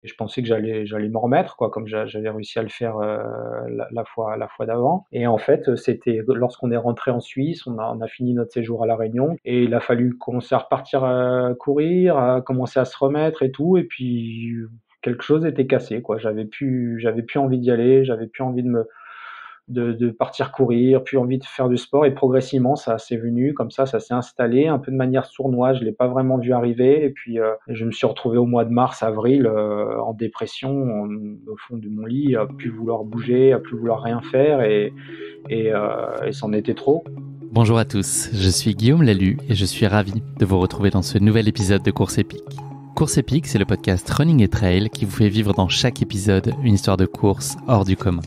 et je pensais que j'allais m'en remettre quoi, comme j'avais réussi à le faire, la fois d'avant. Et en fait, c'était lorsqu'on est rentré en Suisse, on a fini notre séjour à La Réunion et il a fallu commencer à repartir, courir, à commencer à se remettre et tout, et puis quelque chose était cassé quoi. J'avais plus envie d'y aller, j'avais plus envie de partir courir, plus envie de faire du sport, et progressivement ça s'est venu comme ça s'est installé un peu de manière sournoise, je l'ai pas vraiment vu arriver, et puis, je me suis retrouvé au mois de mars, avril, en dépression, au fond de mon lit, à plus vouloir bouger, à plus vouloir rien faire, et c'en était trop. Bonjour à tous, je suis Guillaume Lalu et je suis ravi de vous retrouver dans ce nouvel épisode de Course Épique. Course Épique, c'est le podcast Running et Trail qui vous fait vivre dans chaque épisode une histoire de course hors du commun.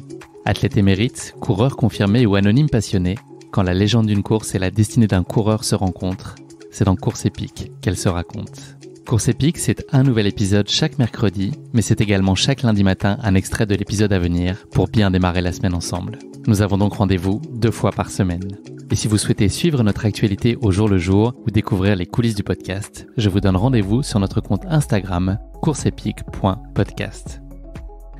Athlète émérite, coureur confirmé ou anonyme passionné, quand la légende d'une course et la destinée d'un coureur se rencontrent, c'est dans Course Épique qu'elle se raconte. Course Épique, c'est un nouvel épisode chaque mercredi, mais c'est également chaque lundi matin un extrait de l'épisode à venir pour bien démarrer la semaine ensemble. Nous avons donc rendez-vous 2 fois par semaine. Et si vous souhaitez suivre notre actualité au jour le jour ou découvrir les coulisses du podcast, je vous donne rendez-vous sur notre compte Instagram courseepique.podcast.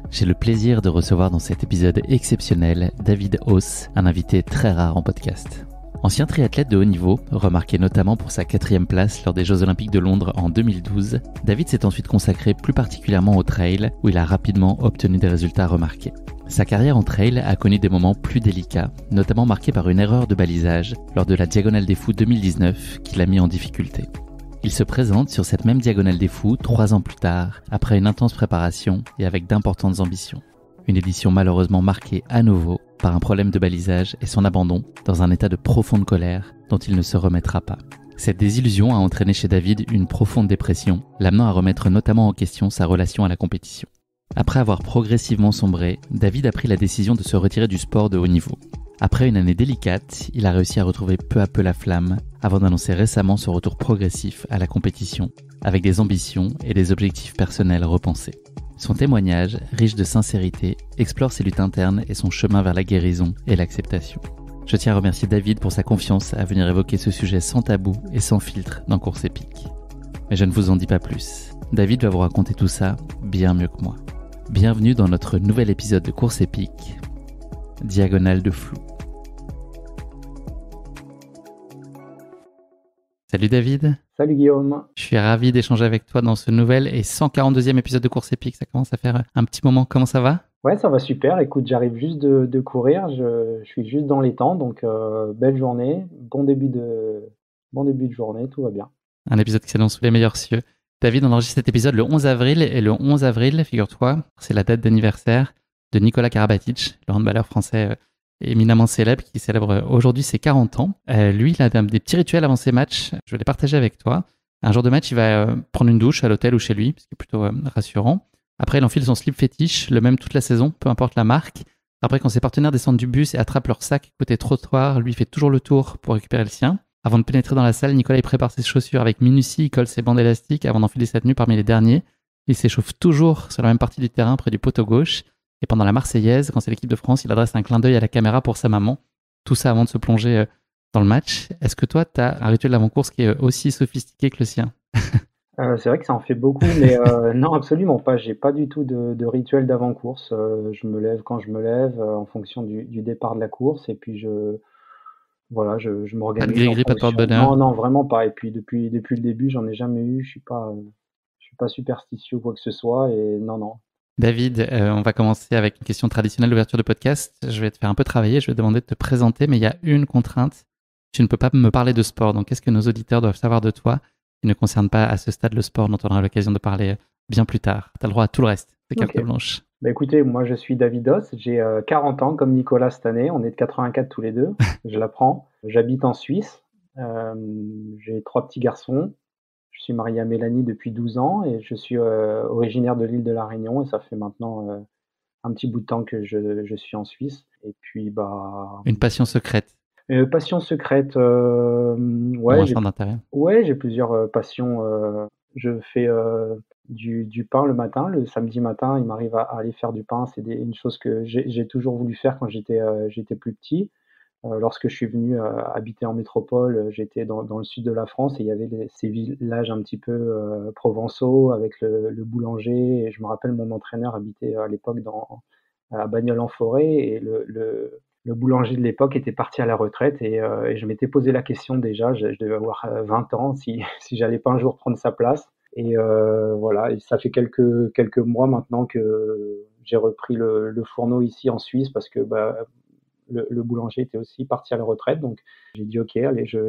J'ai le plaisir de recevoir dans cet épisode exceptionnel David Hauss, un invité très rare en podcast. Ancien triathlète de haut niveau, remarqué notamment pour sa 4e place lors des Jeux Olympiques de Londres en 2012, David s'est ensuite consacré plus particulièrement au trail, où il a rapidement obtenu des résultats remarqués. Sa carrière en trail a connu des moments plus délicats, notamment marqués par une erreur de balisage lors de la Diagonale des Fous 2019 qui l'a mis en difficulté. Il se présente sur cette même Diagonale des Fous 3 ans plus tard, après une intense préparation et avec d'importantes ambitions. Une édition malheureusement marquée à nouveau par un problème de balisage et son abandon dans un état de profonde colère dont il ne se remettra pas. Cette désillusion a entraîné chez David une profonde dépression, l'amenant à remettre notamment en question sa relation à la compétition. Après avoir progressivement sombré, David a pris la décision de se retirer du sport de haut niveau. Après une année délicate, il a réussi à retrouver peu à peu la flamme avant d'annoncer récemment son retour progressif à la compétition, avec des ambitions et des objectifs personnels repensés. Son témoignage, riche de sincérité, explore ses luttes internes et son chemin vers la guérison et l'acceptation. Je tiens à remercier David pour sa confiance à venir évoquer ce sujet sans tabou et sans filtre dans Course Épique. Mais je ne vous en dis pas plus. David va vous raconter tout ça bien mieux que moi. Bienvenue dans notre nouvel épisode de Course Épique, Diagonale de Flou. Salut David. Salut Guillaume. Je suis ravi d'échanger avec toi dans ce nouvel et 142e épisode de Course Épique. Ça commence à faire un petit moment. Comment ça va ? Ouais, ça va super. Écoute, j'arrive juste de courir, je suis juste dans les temps, donc belle journée, bon début de journée, tout va bien. Un épisode qui s'annonce sous les meilleurs cieux. David, on enregistre cet épisode le 11 avril et le 11 avril, figure-toi, c'est la date d'anniversaire de Nikola Karabatic, le handballeur français éminemment célèbre qui célèbre aujourd'hui ses 40 ans. Lui, il a des petits rituels avant ses matchs. Je vais les partager avec toi. Un jour de match, il va prendre une douche à l'hôtel ou chez lui, ce qui est plutôt rassurant. Après, il enfile son slip fétiche, le même toute la saison, peu importe la marque. Après, quand ses partenaires descendent du bus et attrapent leur sac côté trottoir, lui fait toujours le tour pour récupérer le sien. Avant de pénétrer dans la salle, Nicolas il prépare ses chaussures avec minutie, il colle ses bandes élastiques avant d'enfiler sa tenue parmi les derniers. Il s'échauffe toujours sur la même partie du terrain près du poteau gauche. Et pendant la Marseillaise, quand c'est l'équipe de France, il adresse un clin d'œil à la caméra pour sa maman. Tout ça avant de se plonger dans le match. Est-ce que toi, tu as un rituel d'avant-course qui est aussi sophistiqué que le sien ? C'est vrai que ça en fait beaucoup, mais non, absolument pas. J'ai pas du tout de rituel d'avant-course. Je me lève quand je me lève, en fonction du départ de la course, et puis voilà, je Pas de m'organise en gris-gris, pas de fonction. porte-bonheur. Non, non, vraiment pas. Et puis depuis le début, j'en ai jamais eu. Je suis pas superstitieux ou quoi que ce soit, et non, non. David, on va commencer avec une question traditionnelle d'ouverture de podcast. Je vais te faire un peu travailler, je vais te demander de te présenter, mais il y a une contrainte. Tu ne peux pas me parler de sport. Donc, qu'est-ce que nos auditeurs doivent savoir de toi qui ne concerne pas à ce stade le sport dont on aura l'occasion de parler bien plus tard? Tu as le droit à tout le reste. C'est carte Ok. blanche. Bah écoutez, moi je suis David Doss, j'ai 40 ans comme Nicolas cette année, on est de 84 tous les deux, je l'apprends. J'habite en Suisse, j'ai 3 petits garçons, je suis marié à Mélanie depuis 12 ans et je suis originaire de l'île de la Réunion, et ça fait maintenant un petit bout de temps que je suis en Suisse. Et puis Une passion secrète passion secrète, ou ouais, un centre d'intérêt. j'ai plusieurs passions. Je fais du pain le matin, le samedi matin, il m'arrive à aller faire du pain. C'est une chose que j'ai toujours voulu faire quand j'étais plus petit. Lorsque je suis venu, habiter en métropole, j'étais dans le sud de la France et il y avait ces villages un petit peu, provençaux avec le boulanger et je me rappelle mon entraîneur habitait à l'époque à Bagnols-en-Forêt et le boulanger de l'époque était parti à la retraite et je m'étais posé la question déjà, je devais avoir, 20 ans, si si j'allais pas un jour prendre sa place et voilà et ça fait quelques mois maintenant que j'ai repris le fourneau ici en Suisse parce que, bah, le boulanger était aussi parti à la retraite, donc j'ai dit: «OK, allez, je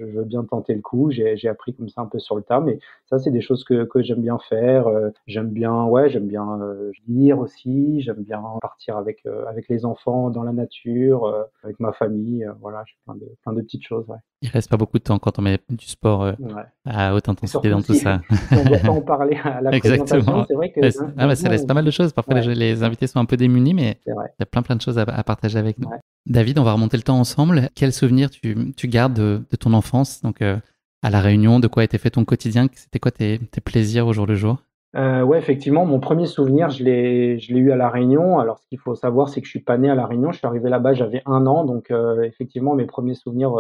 veux bien tenter le coup». J'ai appris comme ça un peu sur le tas, mais ça, c'est des choses que j'aime bien faire, j'aime bien ouais, j'aime bien, lire aussi, j'aime bien partir avec les enfants dans la nature, avec ma famille, voilà, j'ai plein de petites choses, ouais. Il reste pas beaucoup de temps quand on met du sport Ouais à haute et intensité surtout dans tout si ça. si on doit pas en parler à la présentation, Exactement. c'est vrai que Ouais, d'un bah, coup ça laisse on pas mal de choses. Parfois, ouais, les invités sont un peu démunis, mais c'est vrai, il y a plein de choses à partager avec nous. ouais. David, on va remonter le temps ensemble. Quel souvenir tu gardes de ton enfance, donc à La Réunion, de quoi était fait ton quotidien? C'était quoi tes plaisirs au jour le jour? Ouais, effectivement, mon premier souvenir, je l'ai eu à La Réunion. Alors ce qu'il faut savoir, c'est que je suis pas né à La Réunion. Je suis arrivé là-bas, j'avais 1 an, donc effectivement, mes premiers souvenirs,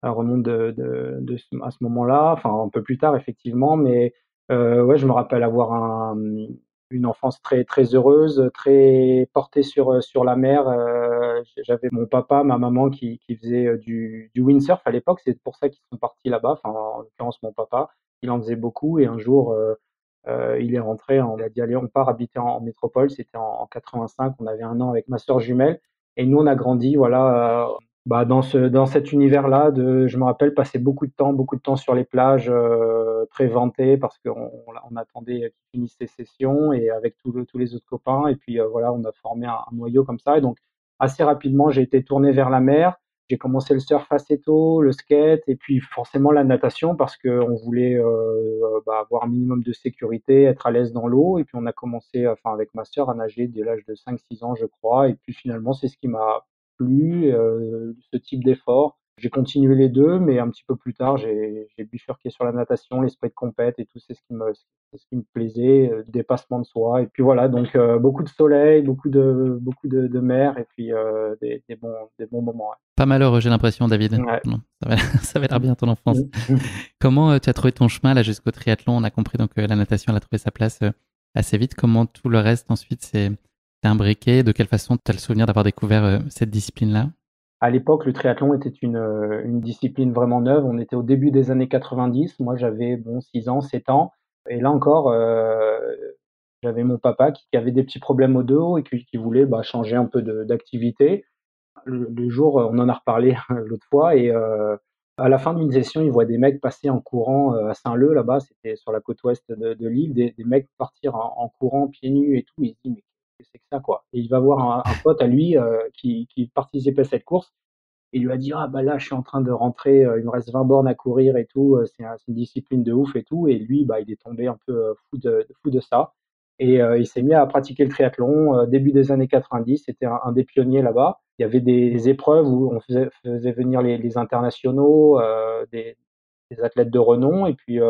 remontent de à ce moment-là, enfin un peu plus tard effectivement, mais ouais, je me rappelle avoir une enfance très très heureuse, très portée sur la mer. J'avais mon papa, ma maman qui faisaient, du windsurf à l'époque. C'est pour ça qu'ils sont partis là-bas, enfin en l'occurrence mon papa, il en faisait beaucoup et un jour, il est rentré, on a dit: «Allez, on part habiter en métropole». C'était en 85, on avait 1 an avec ma sœur jumelle et nous on a grandi voilà, bah, dans cet univers-là de je me rappelle passer beaucoup de temps sur les plages, très ventées parce qu'on attendait qu'ils finissent ses sessions et avec tous les autres copains et puis, voilà, on a formé un noyau comme ça et donc assez rapidement, j'ai été tourné vers la mer. J'ai commencé le surf assez tôt, le skate et puis forcément la natation parce qu'on voulait, bah, avoir un minimum de sécurité, être à l'aise dans l'eau et puis on a commencé, enfin avec ma sœur à nager dès l'âge de 5 6 ans je crois et puis finalement c'est ce qui m'a plu, ce type d'effort. J'ai continué les 2, mais un petit peu plus tard, j'ai bifurqué sur la natation, l'esprit de compète et tout, c'est ce qui me plaisait, dépassement de soi et puis voilà donc beaucoup de soleil, beaucoup de mer et puis, des bons moments, ouais. Pas malheureux, j'ai l'impression, David. Ouais. Non, ça va, ça avait l'air Mmh. bien ton enfance. Mmh. Comment tu as trouvé ton chemin là jusqu'au triathlon? On a compris donc la natation elle a trouvé sa place assez vite. Comment tout le reste ensuite s'est imbriqué? De quelle façon tu as le souvenir d'avoir découvert cette discipline-là? À l'époque, le triathlon était une discipline vraiment neuve. On était au début des années 90. Moi, j'avais, bon, 6 ans, 7 ans et là encore, j'avais mon papa qui avait des petits problèmes au dos et qui voulait, bah, changer un peu d'activité. Le jour, on en a reparlé l'autre fois et à la fin d'une session, il voit des mecs passer en courant, à Saint-Leu là-bas, c'était sur la côte ouest de l'île, des mecs partir en courant pieds nus et tout. Il se dit: «Mais qu'est-ce que c'est que ça, quoi?» Et il va voir un pote à lui, qui participait à cette course et il lui a dit: «Ah bah là, je suis en train de rentrer, il me reste 20 bornes à courir et tout, c'est une discipline de ouf et tout» et lui, bah, il est tombé un peu, fou de ça et il s'est mis à pratiquer le triathlon, début des années 90. C'était un des pionniers là-bas. Il y avait des épreuves où on faisait venir les internationaux, des athlètes de renom et puis,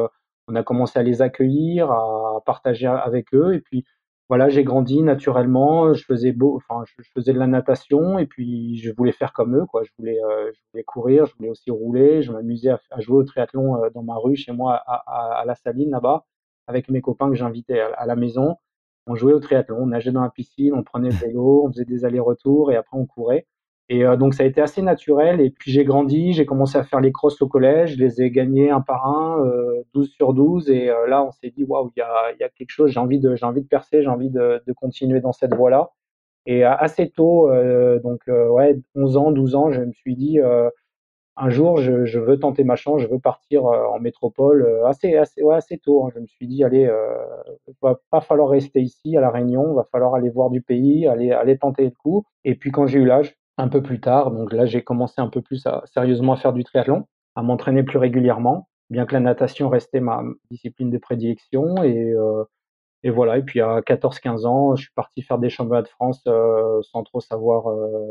on a commencé à les accueillir, à partager avec eux et puis voilà, j'ai grandi naturellement, je faisais de la natation et puis je voulais faire comme eux, quoi. Je voulais courir, je voulais aussi rouler, je m'amusais à jouer au triathlon, dans ma rue chez moi à La Saline là-bas, avec mes copains que j'invitais à la maison. On jouait au triathlon, on nageait dans la piscine, on prenait le vélo, on faisait des allers-retours et après on courait et donc ça a été assez naturel et puis j'ai grandi, j'ai commencé à faire les crosses au collège, je les ai gagnés un par un, 12 sur 12 et là on s'est dit: «Waouh, il y a quelque chose, j'ai envie de percer, j'ai envie de continuer dans cette voie-là» et assez tôt, donc ouais 11 ans, 12 ans, je me suis dit, un jour je veux tenter ma chance, je veux partir, en métropole, assez ouais, assez tôt, hein. Je me suis dit: «Allez, va pas falloir rester ici à La Réunion, va falloir aller voir du pays, aller tenter le coup» et puis quand j'ai eu l'âge, un peu plus tard, donc là j'ai commencé un peu plus à sérieusement à faire du triathlon, à m'entraîner plus régulièrement, bien que la natation restait ma discipline de prédilection et voilà et puis à 14 15 ans, je suis parti faire des championnats de France, sans trop savoir,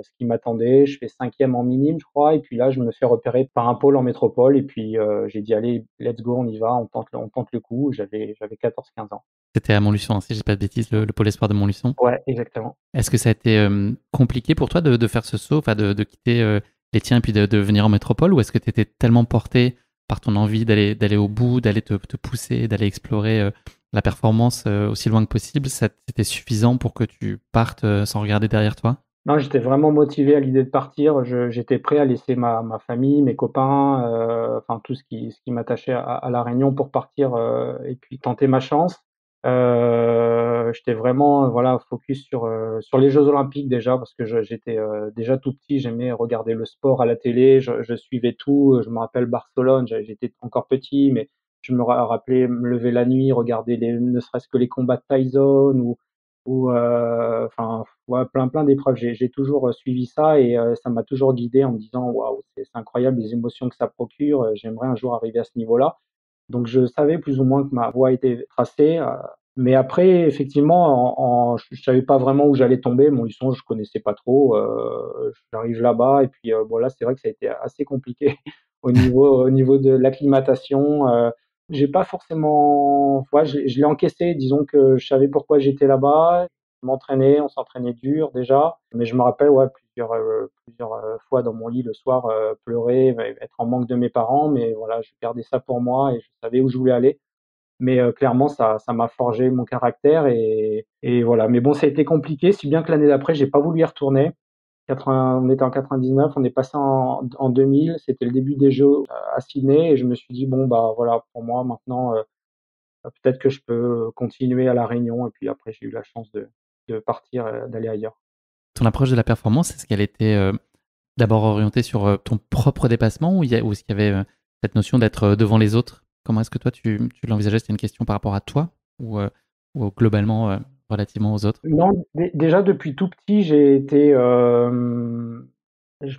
ce qui m'attendait. Je fais 5e en minime, je crois et puis là, je me fais repérer par un pôle en métropole et puis, j'ai dit: «Allez, let's go, on y va, on tente le coup». J'avais 14 15 ans. C'était à Montluçon, hein, si j'ai pas de bêtises, le pôle espoir de Montluçon. Ouais, exactement. Est-ce que ça a été compliqué pour toi de faire ce saut, enfin de quitter les tiens et puis de venir en métropole, ou est-ce que tu étais tellement porté par ton envie d'aller au bout, d'aller te pousser, d'aller explorer la performance aussi loin que possible, c'était suffisant pour que tu partes sans regarder derrière toi? Non, j'étais vraiment motivé à l'idée de partir. J'étais prêt à laisser ma famille, mes copains, enfin tout ce qui m'attachait à La Réunion pour partir, et puis tenter ma chance. J'étais vraiment, voilà, focus sur les jeux olympiques déjà parce que j'étais, déjà tout petit, j'aimais regarder le sport à la télé, je suivais tout, je me rappelle Barcelone, j'étais encore petit, mais je me rappelais me lever la nuit, regarder ne serait-ce que les combats de Tyson enfin, ouais, plein d'épreuves. J'ai toujours, suivi ça et ça m'a toujours guidé en me disant: «Waouh, c'est incroyable les émotions que ça procure, j'aimerais un jour arriver à ce niveau-là». Donc je savais plus ou moins que ma voie était tracée, mais après effectivement je savais pas vraiment où j'allais tomber. Montluçon, je connaissais pas trop, j'arrive là-bas et puis, bon là, c'est vrai que ça a été assez compliqué au niveau de l'acclimatation, j'ai pas forcément ouais, je l'ai encaissé, disons que je savais pourquoi j'étais là-bas. Je m'entraînais, on s'entraînait dur déjà, mais je me rappelle, ouais, plusieurs, fois dans mon lit le soir, pleurer, être en manque de mes parents, mais voilà, je gardais ça pour moi et je savais où je voulais aller. Mais clairement, ça m'a forgé mon caractère et voilà. Mais bon, ça a été compliqué, si bien que l'année d'après, j'ai pas voulu y retourner. 80 on était en 99, on est passé en 2000, c'était le début des Jeux à Sydney et je me suis dit: «Bon, bah, voilà, pour moi maintenant, peut-être que je peux continuer à La Réunion» et puis après j'ai eu la chance de partir, d'aller ailleurs. Ton approche de la performance, est-ce qu'elle était d'abord orientée sur ton propre dépassement, ou est-ce qu'il y avait cette notion d'être devant les autres? Comment est-ce que toi tu l'envisageais? C'était une question par rapport à toi, ou globalement relativement aux autres? Non, déjà depuis tout petit, j'ai été, je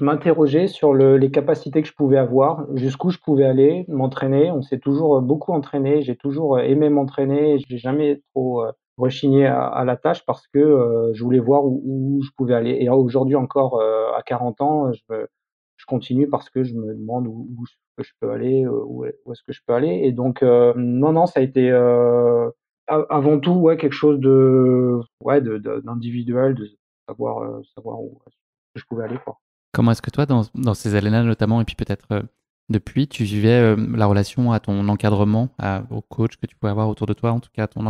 m'interrogeais sur les capacités que je pouvais avoir, jusqu'où je pouvais aller, m'entraîner. On s'est toujours, beaucoup entraîné, j'ai toujours, aimé m'entraîner, j'ai jamais trop, rechigné à la tâche parce que, je voulais voir où je pouvais aller et aujourd'hui encore, à 40 ans, je continue parce que je me demande où est-ce que je peux aller, où est-ce que je peux aller et donc non, non, ça a été, avant tout, ouais, quelque chose de ouais, d'individuel, de savoir où est-ce que je pouvais aller, quoi. Comment est-ce que toi, dans ces années-là notamment, et puis peut-être depuis, tu vivais la relation à ton encadrement, au coach que tu pouvais avoir autour de toi, en tout cas à ton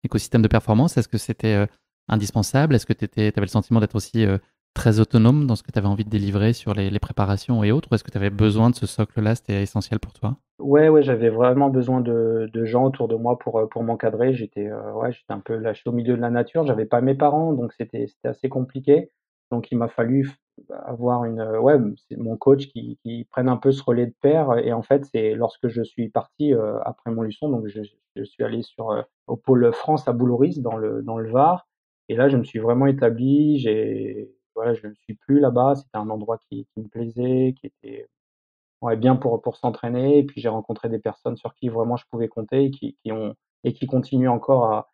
écosystème de performance? Est-ce que c'était indispensable? Est-ce que tu avais le sentiment d'être aussi très autonome dans ce que tu avais envie de délivrer sur les préparations et autres? Ou est-ce que tu avais besoin de ce socle-là? C'était essentiel pour toi? Ouais, ouais, j'avais vraiment besoin de gens autour de moi pour m'encadrer. Ouais, j'étais un peu lâché au milieu de la nature. J'avais pas mes parents, donc c'était assez compliqué. Donc il m'a fallu avoir ouais, c'est mon coach qui prenne un peu ce relais de père et en fait, c'est lorsque je suis parti, après Montluçon, donc je suis allé au pôle France à Boulhoris dans le Var et là, je me suis vraiment établi. Voilà, je ne suis plus là-bas. C'était un endroit qui me plaisait, qui était ouais, bien pour s'entraîner et puis j'ai rencontré des personnes sur qui vraiment je pouvais compter et qui continuent encore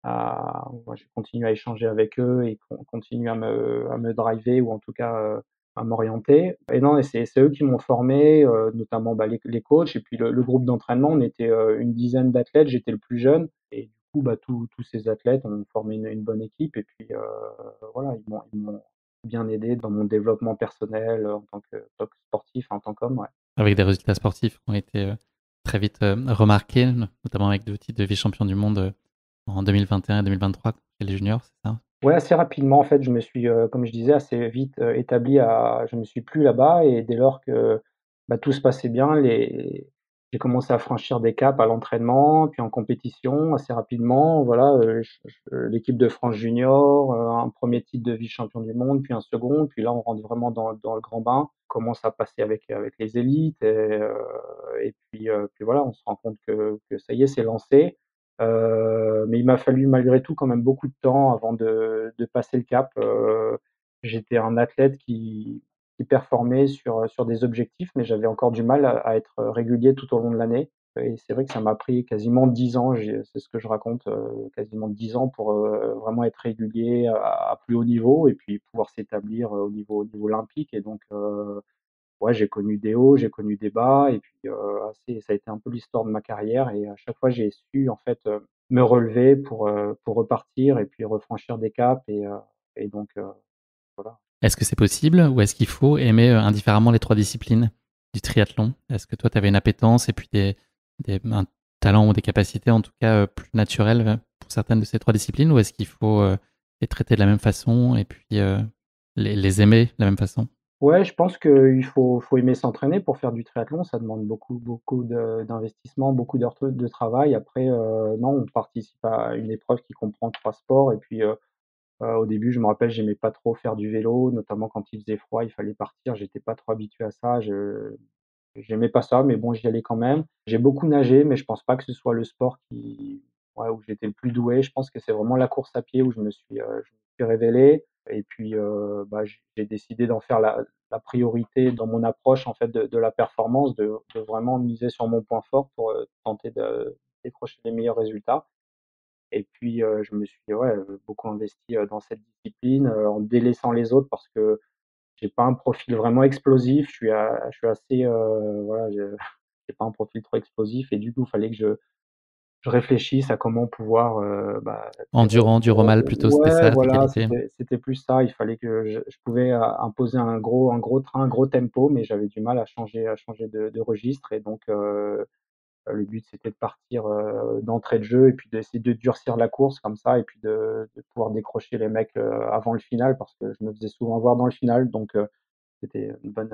ouais, je continue à échanger avec eux et continuent à me driver ou en tout cas, à m'orienter et non et c'est eux qui m'ont formé, notamment, bah, les coachs et puis le groupe d'entraînement. On était, une dizaine d'athlètes, j'étais le plus jeune et du coup, bah, tous ces athlètes ont formé une bonne équipe et puis, voilà, ils m'ont bien aidé dans mon développement personnel, en tant que sportif, en tant qu'homme, ouais. Avec des résultats sportifs qui ont été très vite remarqués, notamment avec 2 titres de vice-champion du monde en 2021 et 2023 chez les juniors, c'est ça? Ouais, assez rapidement, en fait, je me suis, comme je disais, assez vite, établi je me suis plus là-bas et dès lors que, bah, tout se passait bien, j'ai commencé à franchir des caps à l'entraînement, puis en compétition assez rapidement. Voilà, l'équipe de France junior, un premier titre de vice-champion du monde, puis un second, puis là, on rentre vraiment dans le grand bain. On commence à passer avec les élites et puis voilà, on se rend compte que ça y est, c'est lancé. Mais il m'a fallu malgré tout quand même beaucoup de temps avant de passer le cap. J'étais un athlète qui performait sur des objectifs, mais j'avais encore du mal à être régulier tout au long de l'année et c'est vrai que ça m'a pris quasiment 10 ans, c'est ce que je raconte, quasiment 10 ans pour, vraiment être régulier à plus haut niveau et puis pouvoir s'établir, au niveau olympique et donc ouais, j'ai connu des hauts, j'ai connu des bas et puis, ça a été un peu l'histoire de ma carrière et à chaque fois j'ai su en fait, me relever pour repartir et puis refranchir des caps et donc voilà. Est-ce que c'est possible ou est-ce qu'il faut aimer, indifféremment les 3 disciplines du triathlon? Est-ce que toi, tu avais une appétence et puis un talent ou des capacités en tout cas, plus naturelles, pour certaines de ces 3 disciplines? Ou est-ce qu'il faut, les traiter de la même façon et puis, les aimer de la même façon? Ouais, je pense qu'il faut aimer s'entraîner pour faire du triathlon. Ça demande beaucoup d'investissement, beaucoup d'heures de travail. Après, non, on participe à une épreuve qui comprend 3 sports et puis, au début, je me rappelle, j'aimais pas trop faire du vélo, notamment quand il faisait froid, il fallait partir. J'étais pas trop habitué à ça. J'aimais pas ça, mais bon, j'y allais quand même. J'ai beaucoup nagé, mais je pense pas que ce soit le sport qui ouais, où j'étais le plus doué. Je pense que c'est vraiment la course à pied où je me suis révélé et puis, bah, j'ai décidé d'en faire la priorité dans mon approche, en fait, de la performance, de vraiment miser sur mon point fort pour, tenter de décrocher les meilleurs résultats et puis, je me suis, ouais, beaucoup investi, dans cette discipline, en délaissant les autres parce que j'ai pas un profil vraiment explosif, je suis assez, voilà, je j'ai pas un profil trop explosif et du coup, il fallait que je réfléchisse à comment pouvoir, bah, Endurant, dur au mal plutôt, c'était ouais, ça tes voilà, qualités? c'était plus ça. Il fallait que je pouvais, imposer un gros train, un gros tempo, mais j'avais du mal à changer de registre et donc le but, c'était de partir, d'entrée de jeu et puis d'essayer de durcir la course comme ça et puis de pouvoir décrocher les mecs, avant le final parce que je me faisais souvent voir dans le final donc c'était une bonne,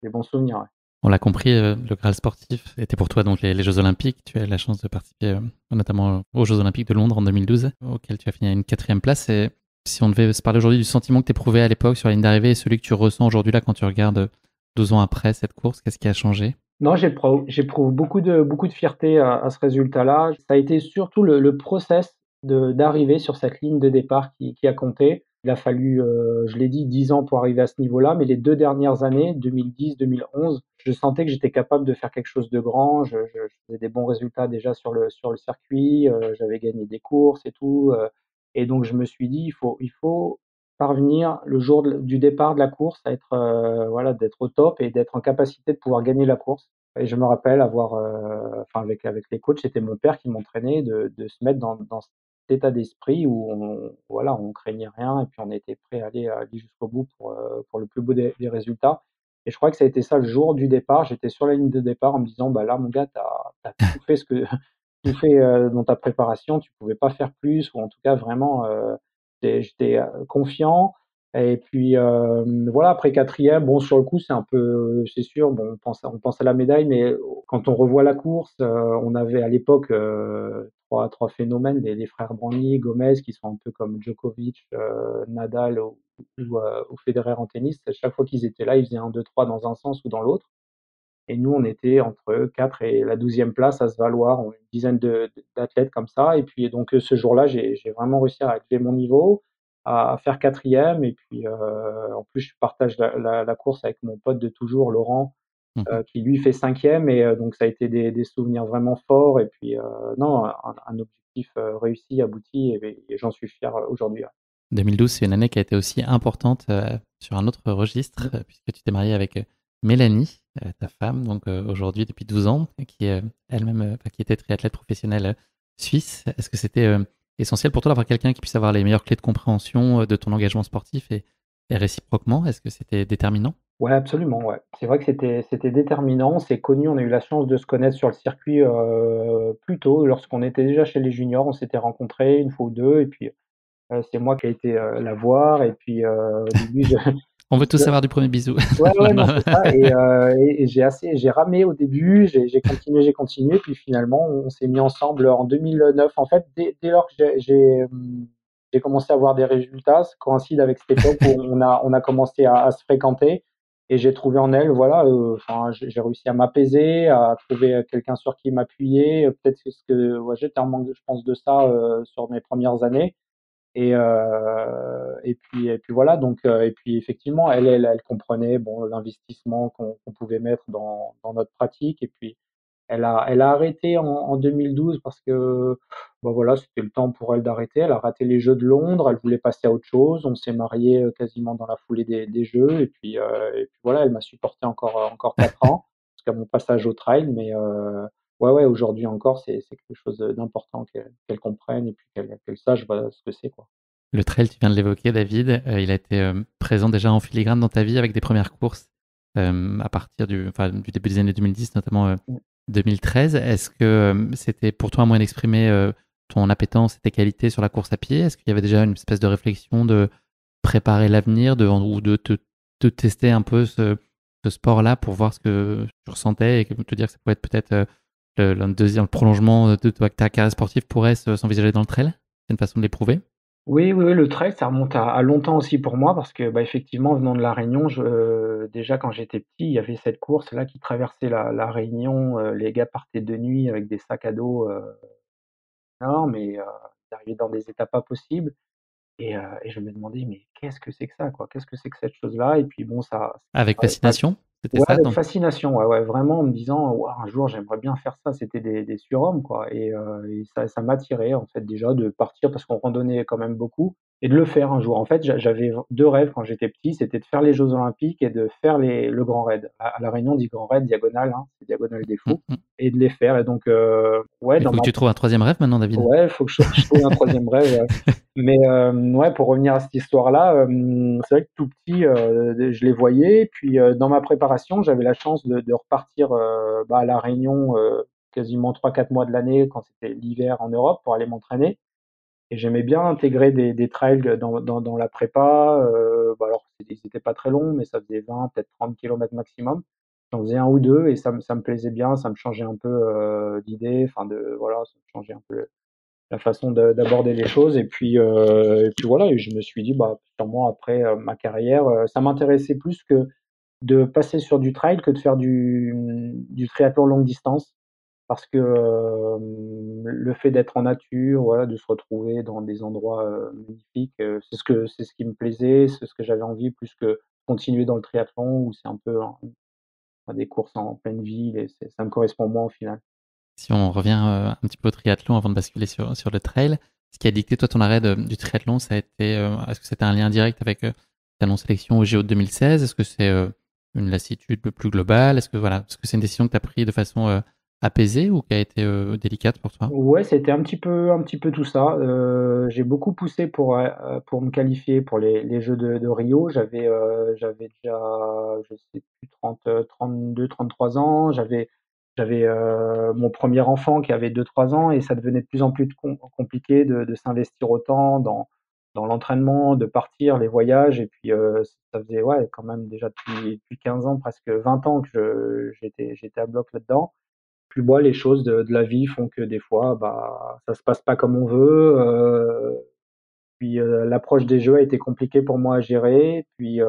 des bons souvenirs, ouais. On l'a compris, le Graal sportif était pour toi donc les Jeux olympiques. Tu as eu la chance de participer, notamment aux Jeux olympiques de Londres en 2012, auxquels tu as fini à une 4e place. Et si on devait se parler aujourd'hui du sentiment que tu éprouvais à l'époque sur la ligne d'arrivée et celui que tu ressens aujourd'hui là quand tu regardes, 12 ans après cette course, qu'est-ce qui a changé? Non, j'éprouve beaucoup de fierté à ce résultat-là. Ça a été surtout le process d'arriver sur cette ligne de départ qui a compté. Il a fallu, je l'ai dit, 10 ans pour arriver à ce niveau-là, mais les 2 dernières années, 2010-2011, je sentais que j'étais capable de faire quelque chose de grand. Je faisais des bons résultats déjà sur le circuit, j'avais gagné des courses et tout, et donc je me suis dit: il faut parvenir le jour du départ de la course à être, voilà, d'être au top et d'être en capacité de pouvoir gagner la course et je me rappelle avoir, enfin avec les coachs, c'était mon père qui m'entraînait de se mettre dans cet état d'esprit où voilà, on craignait rien et puis on était prêt à aller jusqu'au bout pour le plus beau des résultats et je crois que ça a été ça le jour du départ. J'étais sur la ligne de départ en me disant: «Bah là mon gars, tu as tout fait ce que tout fait, dans ta préparation, tu pouvais pas faire plus» ou en tout cas vraiment, j'étais, confiant et puis, voilà, après 4e, bon, sur le coup, c'est un peu c'est sûr, bon, on pense à la médaille, mais quand on revoit la course, on avait à l'époque, 3 phénomènes, les frères Brandly, Gomez, qui sont un peu comme Djokovic, Nadal ou Federer en tennis. À chaque fois qu'ils étaient là, ils faisaient 1-2-3 dans un sens ou dans l'autre et nous, on était entre 4 et la 12e place à se valoir, on une dizaine d'athlètes comme ça et puis donc ce jour-là, j'ai vraiment réussi à élever mon niveau, à faire 4e et puis, en plus, je partage la course avec mon pote de toujours, Laurent, Mmh. qui lui fait 5e et donc ça a été des souvenirs vraiment forts et puis, non, un objectif, réussi, abouti et j'en suis fier, aujourd'hui, ouais. 2012, c'est une année qui a été aussi importante, sur un autre registre, Mmh. puisque tu t'es marié avec, Mélanie, ta femme, donc aujourd'hui depuis 12 ans, qui est, elle-même, enfin qui était triathlète professionnelle, suisse. Est-ce que c'était, essentiel pour toi d'avoir quelqu'un qui puisse avoir les meilleures clés de compréhension, de ton engagement sportif et réciproquement? Est-ce que c'était déterminant? Ouais, absolument, ouais. C'est vrai que c'était déterminant. On s'est connus, on a eu la chance de se connaître sur le circuit, plus tôt. Lorsqu'on était déjà chez les juniors, on s'était rencontrés une fois ou 2 et puis, c'est moi qui ai été, la voir et puis, au début je On veut tous savoir du premier bisou. ouais, Non, ouais, non, non. c'est ça et j'ai ramé au début, j'ai continué, puis finalement on s'est mis ensemble en 2009. En fait, dès lors que j'ai commencé à avoir des résultats, ça coïncide avec cette époque où on a commencé à se fréquenter et j'ai trouvé en elle, voilà, enfin, j'ai réussi à m'apaiser, à trouver, quelqu'un sur qui m'appuyer, peut-être c'est ce que ouais, j'étais en manque, je pense, de ça, sur mes premières années et puis voilà donc et puis effectivement elle comprenait bon l'investissement qu'on pouvait mettre dans notre pratique et puis elle a arrêté en 2012 parce que, bah, voilà, c'était le temps pour elle d'arrêter. Elle a raté les Jeux de Londres, elle voulait passer à autre chose. On s'est mariés, quasiment dans la foulée des Jeux et puis voilà, elle m'a supporté encore 4 ans jusqu'à mon passage au trail ouais, ouais, aujourd'hui encore, c'est quelque chose, d'important qu'elle comprenne et puis qu'elle sache, voilà, ce que c'est, quoi. Le trail, tu viens de l'évoquer, David, il a été, présent déjà en filigrane dans ta vie avec des premières courses, à partir du début des années 2010, notamment, Mmh. 2013. Est-ce que, c'était pour toi un moyen d'exprimer, ton appétence et tes qualités sur la course à pied? Est-ce qu'il y avait déjà une espèce de réflexion de préparer l'avenir, ou de te tester un peu ce sport-là pour voir ce que tu ressentais et que te dire que ça pouvait être peut-être, le prolongement de ta carrière sportive pourrait s'envisager dans le trail? C'est une façon de l'éprouver? Oui, oui, oui, le trail, ça remonte à longtemps aussi pour moi parce que, bah, effectivement, venant de La Réunion, déjà quand j'étais petit, il y avait cette course-là qui traversait la Réunion, les gars partaient de nuit avec des sacs à dos, énormes et ils arrivaient dans des états pas possibles et je me demandais: «Mais qu'est-ce que c'est que ça, quoi? Qu'est-ce que c'est que cette chose-là?» et puis bon, Avec ça fascination? C'était ouais, ça avec donc? fascination, ouais, ouais, vraiment en me disant: «Waouh, un jour j'aimerais bien faire ça». C'était des surhommes, quoi et ça m'attirait, en fait, déjà de partir parce qu'on randonnait quand même beaucoup et de le faire un jour. En fait, j'avais 2 rêves quand j'étais petit, c'était de faire les jeux olympiques et de faire le grand raid. À La Réunion, on dit grand raid, diagonale, hein, c'est diagonale des Mmh fous mh. et de les faire et donc ouais, Il dans faut que ma tu trouves un troisième rêve maintenant, David. ouais, il faut que je trouve un troisième rêve, ouais. Mais ouais, pour revenir à cette histoire-là, c'est vrai que tout petit, je les voyais. Puis, dans ma préparation, j'avais la chance de repartir, bah, à La Réunion, quasiment 3-4 mois de l'année quand c'était l'hiver en Europe pour aller m'entraîner et j'aimais bien intégrer des trails dans la prépa, bah, alors ils étaient pas très longs, mais ça faisait 20, peut-être 30 kilomètres maximum. J'en faisais un ou 2 et ça me plaisait bien, ça me changeait un peu, d'idée, enfin de voilà, ça me changeait un peu la façon d'aborder les choses et puis voilà et je me suis dit, bah, sûrement après, ma carrière, ça m'intéressait plus que de passer sur du trail que de faire du triathlon longue distance. Parce que, le fait d'être en nature, voilà, de se retrouver dans des endroits, magnifiques, c'est ce qui me plaisait, c'est ce que j'avais envie plus que continuer dans le triathlon où c'est un peu des courses en pleine ville et ça me correspond moins au final. Si on revient, un petit peu au triathlon avant de basculer sur le trail, ce qui a dicté toi ton arrêt du triathlon, ça a été, est-ce que c'était un lien direct avec, ta non-sélection aux JO de 2016? Est-ce que c'est, une lassitude plus globale? Est-ce que c'est une décision que tu as prise de façon, apaisée ou qui a été, délicate pour toi? Ouais, c'était un petit peu tout ça. J'ai beaucoup poussé pour me qualifier pour les Jeux de Rio. J'avais déjà, je sais plus, 32-33 ans. J'avais, mon premier enfant qui avait 2-3 ans et ça devenait de plus en plus compliqué de s'investir autant dans l'entraînement, de partir, les voyages et puis, ça faisait, ouais, quand même déjà depuis 15 ans, presque 20 ans que j'étais à bloc là-dedans. Puis moi, les choses de la vie font que des fois, bah, ça se passe pas comme on veut, puis, l'approche des jeux a été compliquée pour moi à gérer. Puis,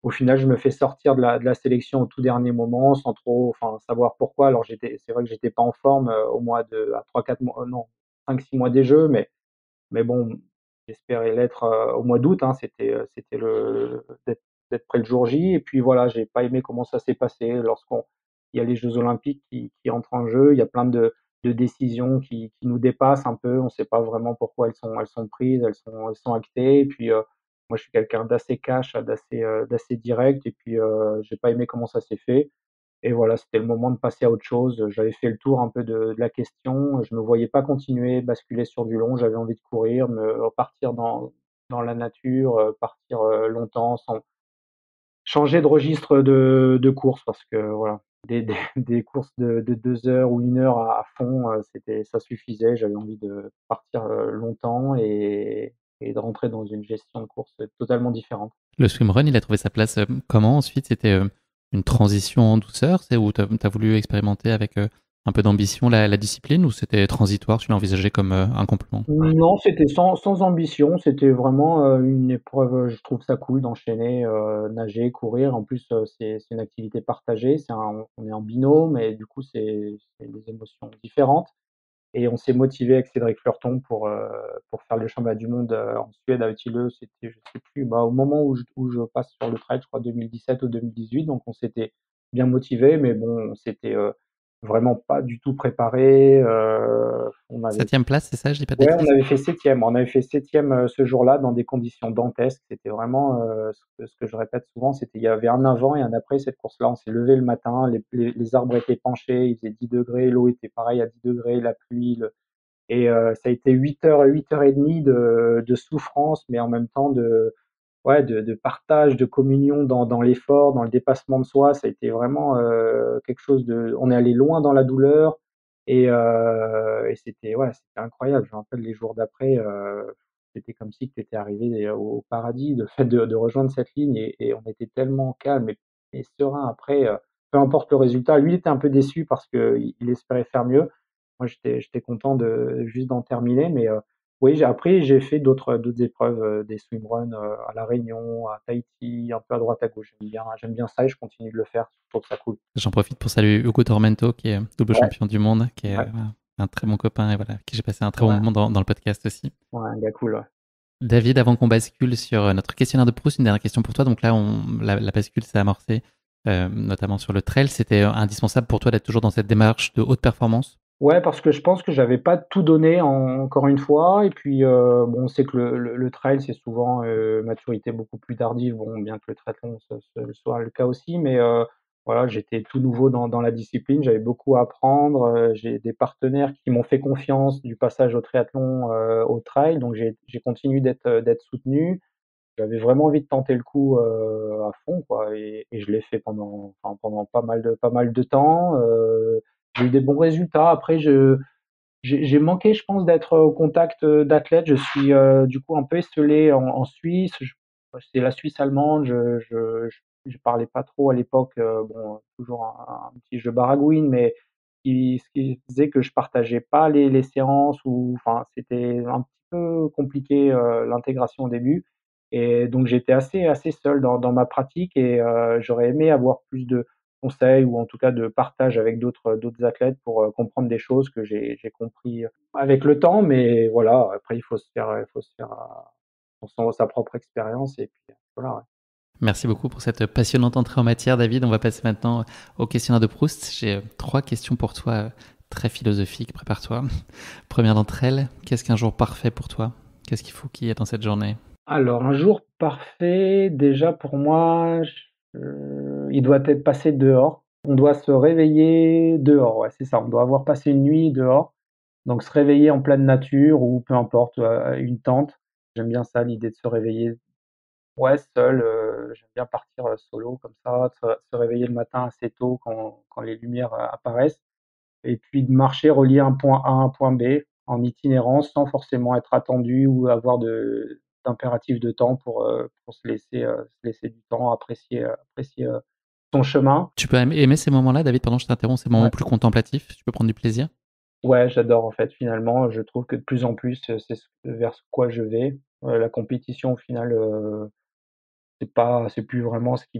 au final, je me fais sortir de la sélection au tout dernier moment sans trop, enfin, savoir pourquoi. Alors c'est vrai que j'étais pas en forme, au mois de à 3-4 mois, non, 5-6 mois des jeux, mais bon, j'espérais l'être, au mois d'août, hein. C'était le d'être prêt le jour J et puis voilà, j'ai pas aimé comment ça s'est passé. Lorsqu'on il y a les jeux olympiques qui entrent en jeu, il y a plein de décisions qui nous dépassent un peu. On sait pas vraiment pourquoi elles sont prises, elles sont actées et puis, moi je suis quelqu'un d'assez cash, d'assez direct et puis, j'ai pas aimé comment ça s'est fait. Et voilà, c'était le moment de passer à autre chose. J'avais fait le tour un peu de la question. Je me voyais pas continuer, basculer sur du long. J'avais envie de courir, repartir dans la nature, partir, longtemps sans changer de registre de course parce que voilà, des courses de 2 heures ou 1 heure à fond, ça suffisait. J'avais envie de partir, longtemps et de rentrer dans une gestion de course totalement différente. Le swimrun, il a trouvé sa place, comment ensuite? C'était, une transition en douceur? C'est où tu as voulu expérimenter avec, un peu d'ambition la discipline ou c'était transitoire, tu l'as envisagé comme, un complément? Non, c'était sans ambition, c'était vraiment, une épreuve, je trouve ça cool d'enchaîner, nager, courir. En plus, c'est une activité partagée, on est en binôme et du coup, c'est des émotions différentes et on s'est motivé avec Cédric Fleurton pour faire le championnat du monde, en Suède à Utilleux. C'était, je sais plus, bah, au moment où je passe sur le trail, je crois 2017 ou 2018, donc on s'était bien motivés, mais bon, vraiment pas du tout préparé. On avait 7e place, c'est ça, je dis pas de Ouais, on bêtises? avait fait 7e. On avait fait 7e, ce jour-là dans des conditions dantesques. C'était vraiment, ce que je répète souvent, c'était il y avait un avant et un après cette course-là. On s'est levé le matin, les arbres étaient penchés, il faisait 10 degrés, l'eau était pareil à 10 degrés, la pluie, ça a été 8 heures, 8 heures et demie de souffrance, mais en même temps ouais, de partage, de communion dans l'effort, dans le dépassement de soi. Ça a été vraiment, quelque chose de on est allé loin dans la douleur et c'était ouais, c'était incroyable. Je me rappelle les jours d'après, c'était comme si tu étais arrivé au paradis, le fait de rejoindre cette ligne et on était tellement calme et serein après, peu importe le résultat. Lui, il était un peu déçu parce qu'il espérait faire mieux. Moi, j'étais content de juste d'en terminer, mais oui, j'ai fait d'autres épreuves, des swimruns, à La Réunion, à Tahiti, un peu à droite à gauche. J'aime bien ça et je continue de le faire. Je trouve ça cool. J'en profite pour saluer Hugo Tormento, qui est double Ouais, champion du monde, qui est ouais, un très bon copain et voilà, avec qui j'ai passé un très bon ouais, moment dans le podcast aussi. ouais, un gars cool, ouais. David, avant qu'on bascule sur notre questionnaire de Proust, une dernière question pour toi. Donc là, la bascule s'est amorcée, notamment sur le trail. C'était indispensable pour toi d'être toujours dans cette démarche de haute performance? Ouais, parce que je pense que j'avais pas tout donné encore une fois et puis, bon, on sait que le trail, c'est souvent, maturité beaucoup plus tardive, bon, bien que le triathlon ce soit le cas aussi, mais, voilà, j'étais tout nouveau dans la discipline, j'avais beaucoup à apprendre, j'ai des partenaires qui m'ont fait confiance du passage au triathlon, au trail, donc j'ai continué d'être soutenu. J'avais vraiment envie de tenter le coup, à fond quoi et je l'ai fait pendant pas mal de temps, j'ai eu des bons résultats. Après j'ai manqué je pense d'être au contact, d'athlètes. Je suis, du coup un peu esseulé en Suisse. C'est la Suisse allemande, je parlais pas trop à l'époque, bon, toujours un petit jeu baragouine, mais ce qui faisait que je partageais pas les séances ou enfin c'était un petit peu compliqué, l'intégration au début et donc j'étais assez seul dans ma pratique et j'aurais aimé avoir plus de conseils ou en tout cas de partage avec d'autres athlètes pour, comprendre des choses que j'ai compris, avec le temps. Mais voilà, après il faut se faire, sa propre expérience et puis, voilà, ouais. Merci beaucoup pour cette passionnante entrée en matière, David. On va passer maintenant au questionnaire de Proust. J'ai 3 questions pour toi, très philosophiques. Prépare-toi. Première d'entre elles, qu'est-ce qu'un jour parfait pour toi? Qu'est-ce qu'il faut qu'il y ait dans cette journée? Alors un jour parfait, déjà pour moi, il doit être passé dehors. On doit se réveiller dehors, ouais, c'est ça. On doit avoir passé une nuit dehors, donc se réveiller en pleine nature ou peu importe, une tente. J'aime bien ça, l'idée de se réveiller, ouais, seul, j'aime bien partir, solo comme ça, se réveiller le matin assez tôt quand les lumières, apparaissent et puis de marcher, relier un point A à un point B en itinérance sans forcément être attendu ou avoir d'impératif de temps pour se laisser du temps, apprécier, son chemin. Tu peux aimer ces moments-là, David, pendant que je t'interromps, ces moments Ouais. plus contemplatifs? Tu peux prendre du plaisir? Ouais, j'adore en fait, finalement, je trouve que de plus en plus, c'est vers quoi je vais. La compétition au final, c'est plus vraiment ce qui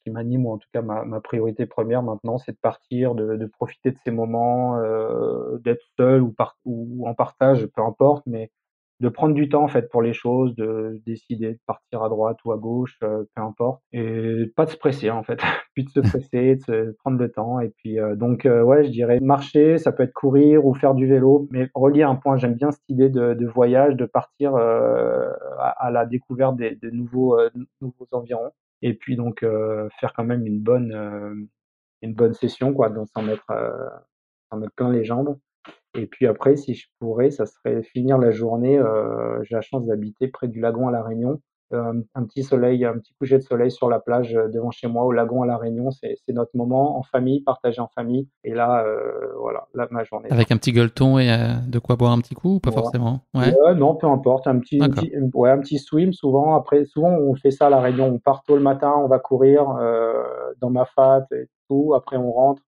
m'anime ou en tout cas ma priorité première maintenant, c'est de partir, de profiter de ces moments, d'être seul ou en partage, peu importe, mais de prendre du temps en fait pour les choses, de décider de partir à droite ou à gauche, peu importe et pas de se presser en fait. Plus de se presser, de se prendre le temps et puis, donc, ouais, je dirais marcher, ça peut être courir ou faire du vélo, mais relier un point. J'aime bien cette idée de voyage, de partir, à la découverte de nouveaux environs et puis donc, faire quand même une bonne session quoi, donc s'en mettre plein les jambes et puis après si je pourrais, ça serait finir la journée, j'ai la chance d'habiter près du lagon à La Réunion, un petit soleil, un petit coucher de soleil sur la plage, devant chez moi au lagon à La Réunion, c'est notre moment en famille, partagé en famille et là, voilà, là ma journée est Avec un parfaite. petit gueuleton et de quoi boire un petit coup ou pas Ouais. forcément? Ouais? Ouais, non, peu importe, D'accord. ouais, un petit swim souvent. Après, souvent on fait ça à La Réunion, on part tôt le matin, on va courir, dans ma fat et tout. Après on rentre,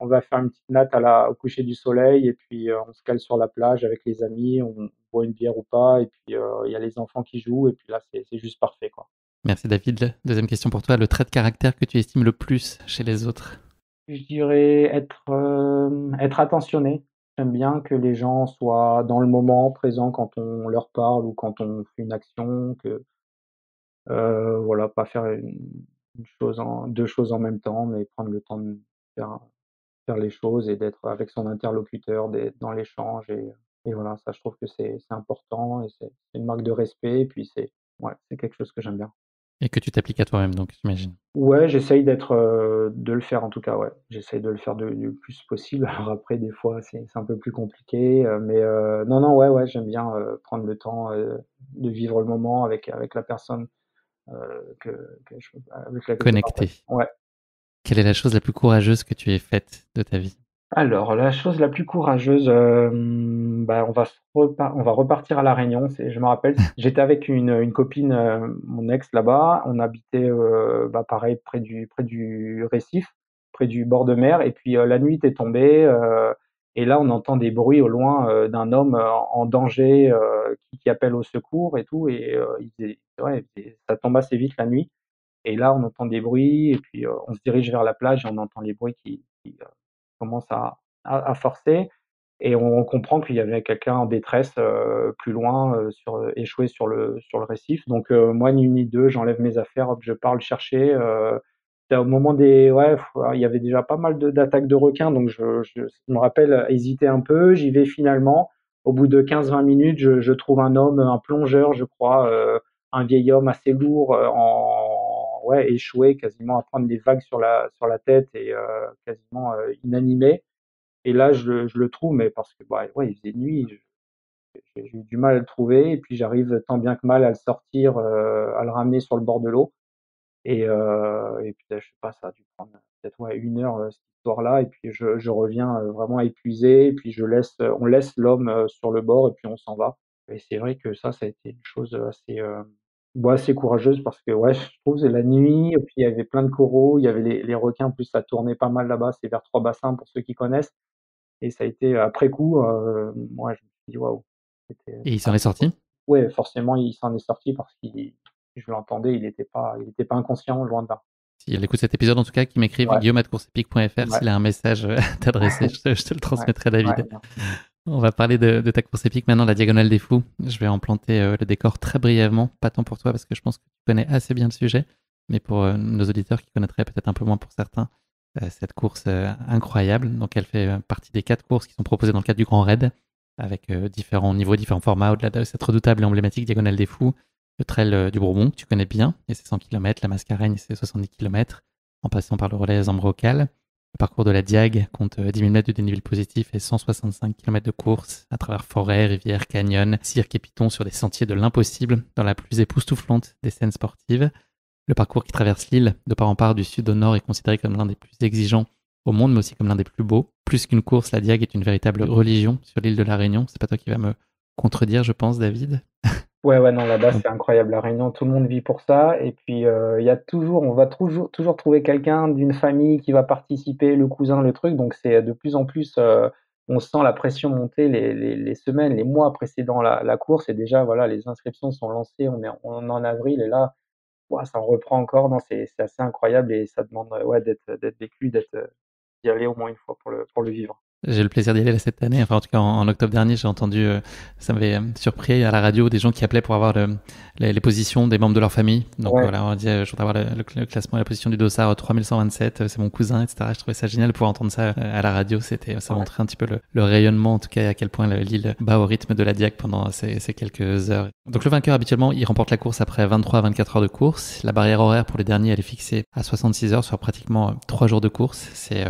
on va faire une petite natte au coucher du soleil et puis, on se cale sur la plage avec les amis, on boit une bière ou pas et puis, il y a les enfants qui jouent et puis là c'est juste parfait, quoi. Merci, David. Deuxième question pour toi, le trait de caractère que tu estimes le plus chez les autres? Je dirais être attentionné. J'aime bien que les gens soient dans le moment présent quand on leur parle ou quand on fait une action, que voilà, pas faire une chose en 2 choses en même temps, mais prendre le temps de faire. faire les choses et d'être avec son interlocuteur, d'être dans l'échange et voilà, ça je trouve que c'est important et c'est une marque de respect et puis c'est quelque chose que j'aime bien. Et que tu t'appliques à toi-même, donc j'imagine. Ouais, j'essaye de le faire en tout cas, ouais. J'essaye de le faire du plus possible. Alors après des fois c'est un peu plus compliqué, non, non, ouais, ouais, j'aime bien, prendre le temps, de vivre le moment avec la personne, que avec laquelle je partage. Connecté. Ouais. Quelle est la chose la plus courageuse que tu aies faite de ta vie? Alors, la chose la plus courageuse, bah, on va repartir à La Réunion. Je me rappelle, j'étais avec une copine, mon ex là-bas. On habitait, bah, pareil près du récif, près du bord de mer et puis, la nuit est tombée, et là, on entend des bruits au loin, d'un homme, en danger, qui appelle au secours et tout et ça tombe assez vite la nuit et là, on entend des bruits et puis, on se dirige vers la plage et on entend les bruits qui commence à forcer et on comprend qu'il y avait quelqu'un en détresse, plus loin, échoué sur le récif. Donc moi, ni une ni deux, j'enlève mes affaires, hop, je pars le chercher, c'était au moment des ouais, il y avait déjà pas mal d'attaques de requins, donc je me rappelle hésiter un peu. J'y vais finalement. Au bout de 15-20 minutes, je trouve un homme, un plongeur, je crois, un vieil homme assez lourd, ouais, échoué, quasiment à prendre des vagues sur la tête et quasiment, inanimé et là, je le trouve, mais parce que, bah, ouais, il faisait nuit, j'ai eu du mal à le trouver et puis j'arrive tant bien que mal à le sortir, à le ramener sur le bord de l'eau et puis, je sais pas, ça a dû prendre peut-être, ouais, 1 heure, cette histoire-là et puis je reviens, vraiment épuisé et puis on laisse l'homme, sur le bord et puis on s'en va et c'est vrai que ça a été une chose, assez, bah, assez courageuse parce que, ouais, je trouve c'est la nuit et puis il y avait plein de coraux, il y avait les requins, en plus ça tournait pas mal là-bas, c'est vers Trois-Bassins pour ceux qui connaissent et ça a été après coup, ouais, je me suis dit: «Waouh!» C'était Et il s'en est sorti? ouais, forcément, il s'en est sorti parce qu'il je l'entendais, il était pas inconscient, loin de là. S'il écoute cet épisode, en tout cas, qu'il m'écrive Ouais, guillaume@courseepic.fr ouais, s'il a un message à t'adresser, je te le ouais, transmettrai, ouais, David. merci. On va parler de ta course épique maintenant, la Diagonale des Fous. Je vais en planter le décor très brièvement, pas tant pour toi parce que je pense que tu connais assez bien le sujet, mais pour nos auditeurs qui connaîtraient peut-être un peu moins pour certains, cette course incroyable. Donc elle fait partie des 4 courses qui sont proposées dans le cadre du Grand Raid, avec différents niveaux, différents formats, au-delà de cette redoutable et emblématique Diagonale des Fous. Le trail du Bourbon, que tu connais bien, et ses 100 km, la Mascareigne, ses 70 km, en passant par le relais Zambrocal. Le parcours de la Diag compte 10 000 mètres de dénivelé positif et 165 km de course à travers forêts, rivières, canyons, cirques et pitons sur des sentiers de l'impossible dans la plus époustouflante des scènes sportives. Le parcours qui traverse l'île de part en part du sud au nord est considéré comme l'un des plus exigeants au monde, mais aussi comme l'un des plus beaux. Plus qu'une course, la Diag est une véritable religion sur l'île de la Réunion. C'est pas toi qui vas me contredire, je pense, David. Ouais, ouais, non, là-bas, Donc, c'est incroyable. La Réunion, tout le monde vit pour ça et puis, il y a toujours on va toujours trouver quelqu'un d'une famille qui va participer, le cousin, le truc, donc c'est de plus en plus, on sent la pression monter les semaines, les mois précédant la course et déjà, voilà, les inscriptions sont lancées, on est en avril et là, ouah, ça en reprend encore. Non, c'est assez incroyable et ça demande, ouais, d'être vécu, d'y aller au moins une fois pour le vivre. j'ai eu le plaisir d'y aller là, cette année. Enfin, en tout cas, en octobre dernier, j'ai entendu, ça m'avait surpris à la radio, des gens qui appelaient pour avoir les positions des membres de leur famille. Donc Ouais, voilà, on dit, je voudrais avoir le classement et la position du dossard 3127, c'est mon cousin, etc. Je trouvais ça génial de pouvoir entendre ça à la radio. Ça ouais. montrait un petit peu le rayonnement, en tout cas, à quel point l'île bat au rythme de la Diac pendant ces quelques heures. Donc le vainqueur, habituellement, il remporte la course après 23 à 24 heures de course. La barrière horaire pour les derniers, elle est fixée à 66 heures sur pratiquement 3 jours de course. C'est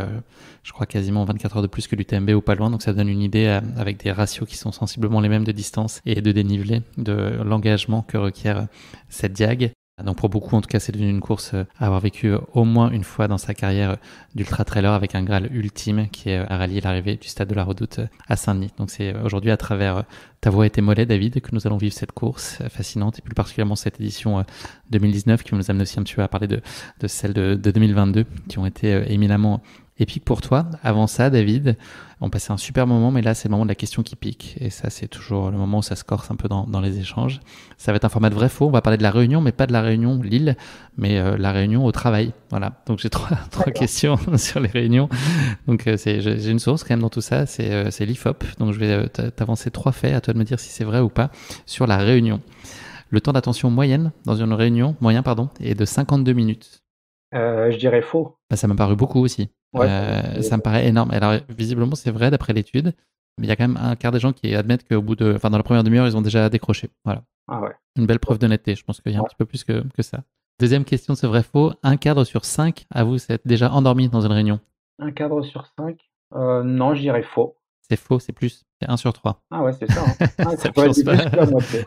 je crois quasiment 24 heures de plus que l'UTMB ou pas loin, donc ça donne une idée avec des ratios qui sont sensiblement les mêmes de distance et de dénivelé, de l'engagement que requiert cette Diag. Donc pour beaucoup, en tout cas, c'est devenu une course à avoir vécu au moins une fois dans sa carrière d'ultra-trailer avec un Graal ultime qui est à rallier l'arrivée du stade de la Redoute à Saint-Denis. Donc c'est aujourd'hui à travers ta voix et tes mollets, David, que nous allons vivre cette course fascinante et plus particulièrement cette édition 2019 qui nous amène aussi un petit peu à parler de celle de 2022 qui ont été éminemment épiques pour toi. Avant ça, David, on passait un super moment, mais là, c'est le moment de la question qui pique. Et ça, c'est toujours le moment où ça se corse un peu dans les échanges. Ça va être un format de vrai-faux. On va parler de la Réunion, mais pas de la Réunion Lille, mais la Réunion au travail. Voilà. Donc, j'ai trois questions sur les réunions. Donc, j'ai une source quand même dans tout ça. C'est l'IFOP. Donc, je vais t'avancer 3 faits. À toi de me dire si c'est vrai ou pas sur la Réunion. Le temps d'attention dans une réunion, moyen, pardon, est de 52 minutes. Je dirais faux. Bah, ça m'a paru beaucoup aussi. Ouais, ça me Ça me paraît énorme. Alors, visiblement, c'est vrai d'après l'étude, mais il y a quand même un quart des gens qui admettent qu'au bout de, enfin, dans la première demi-heure, ils ont déjà décroché. Voilà. ah ouais. Une belle Ouais. preuve d'honnêteté. Je pense qu'il y a un Ouais. petit peu plus que ça. Deuxième question de ce vrai-faux. Un cadre sur cinq avoue s'être déjà endormi dans une réunion. Un cadre sur 5? Non, je dirais faux. C'est faux, c'est plus. C'est un sur 3. Ah ouais, c'est ça, hein. Ah, ça Ça peut pionce être plus pas. que la moitié.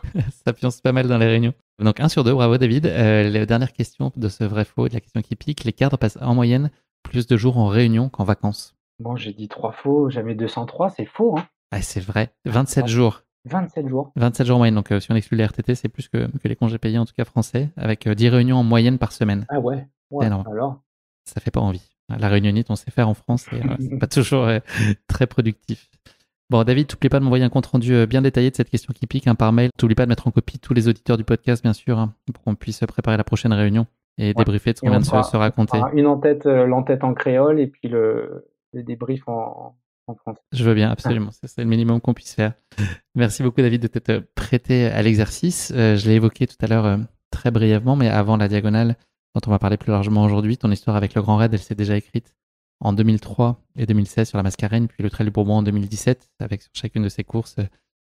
Ça pionce pas mal dans les réunions. Donc un sur deux, bravo David. La dernière question de ce vrai-faux, de la question qui pique. Les cadres passent en moyenne plus de jours en réunion qu'en vacances. Bon, j'ai dit 3 faux, jamais 203, c'est faux, hein. Ah, c'est vrai. 27 jours. 27 jours. 27 jours en moyenne. Donc si on exclut les RTT, c'est plus que les congés payés, en tout cas français, avec 10 réunions en moyenne par semaine. Ah ouais, C'est ouais, énorme. alors? Ça fait pas envie. La réunionnite, on sait faire en France et c'est pas toujours très productif. Bon, David, t'oublies pas de m'envoyer un compte rendu bien détaillé de cette question qui pique par mail. T'oublies pas de mettre en copie tous les auditeurs du podcast, bien sûr, pour qu'on puisse préparer la prochaine réunion et Ouais, débriefer de ce et qu'on vient de se on raconter. fera une en tête, l'en-tête en créole et puis le débrief en français. Je veux bien, absolument. C'est le minimum qu'on puisse faire. Merci beaucoup, David, de t'être prêté à l'exercice. Je l'ai évoqué tout à l'heure très brièvement, mais avant la diagonale, dont on va parler plus largement aujourd'hui, ton histoire avec le Grand Raid, elle s'est déjà écrite en 2003 et 2016 sur la Mascareignes, puis le Trail du Bourbon en 2017, avec sur chacune de ces courses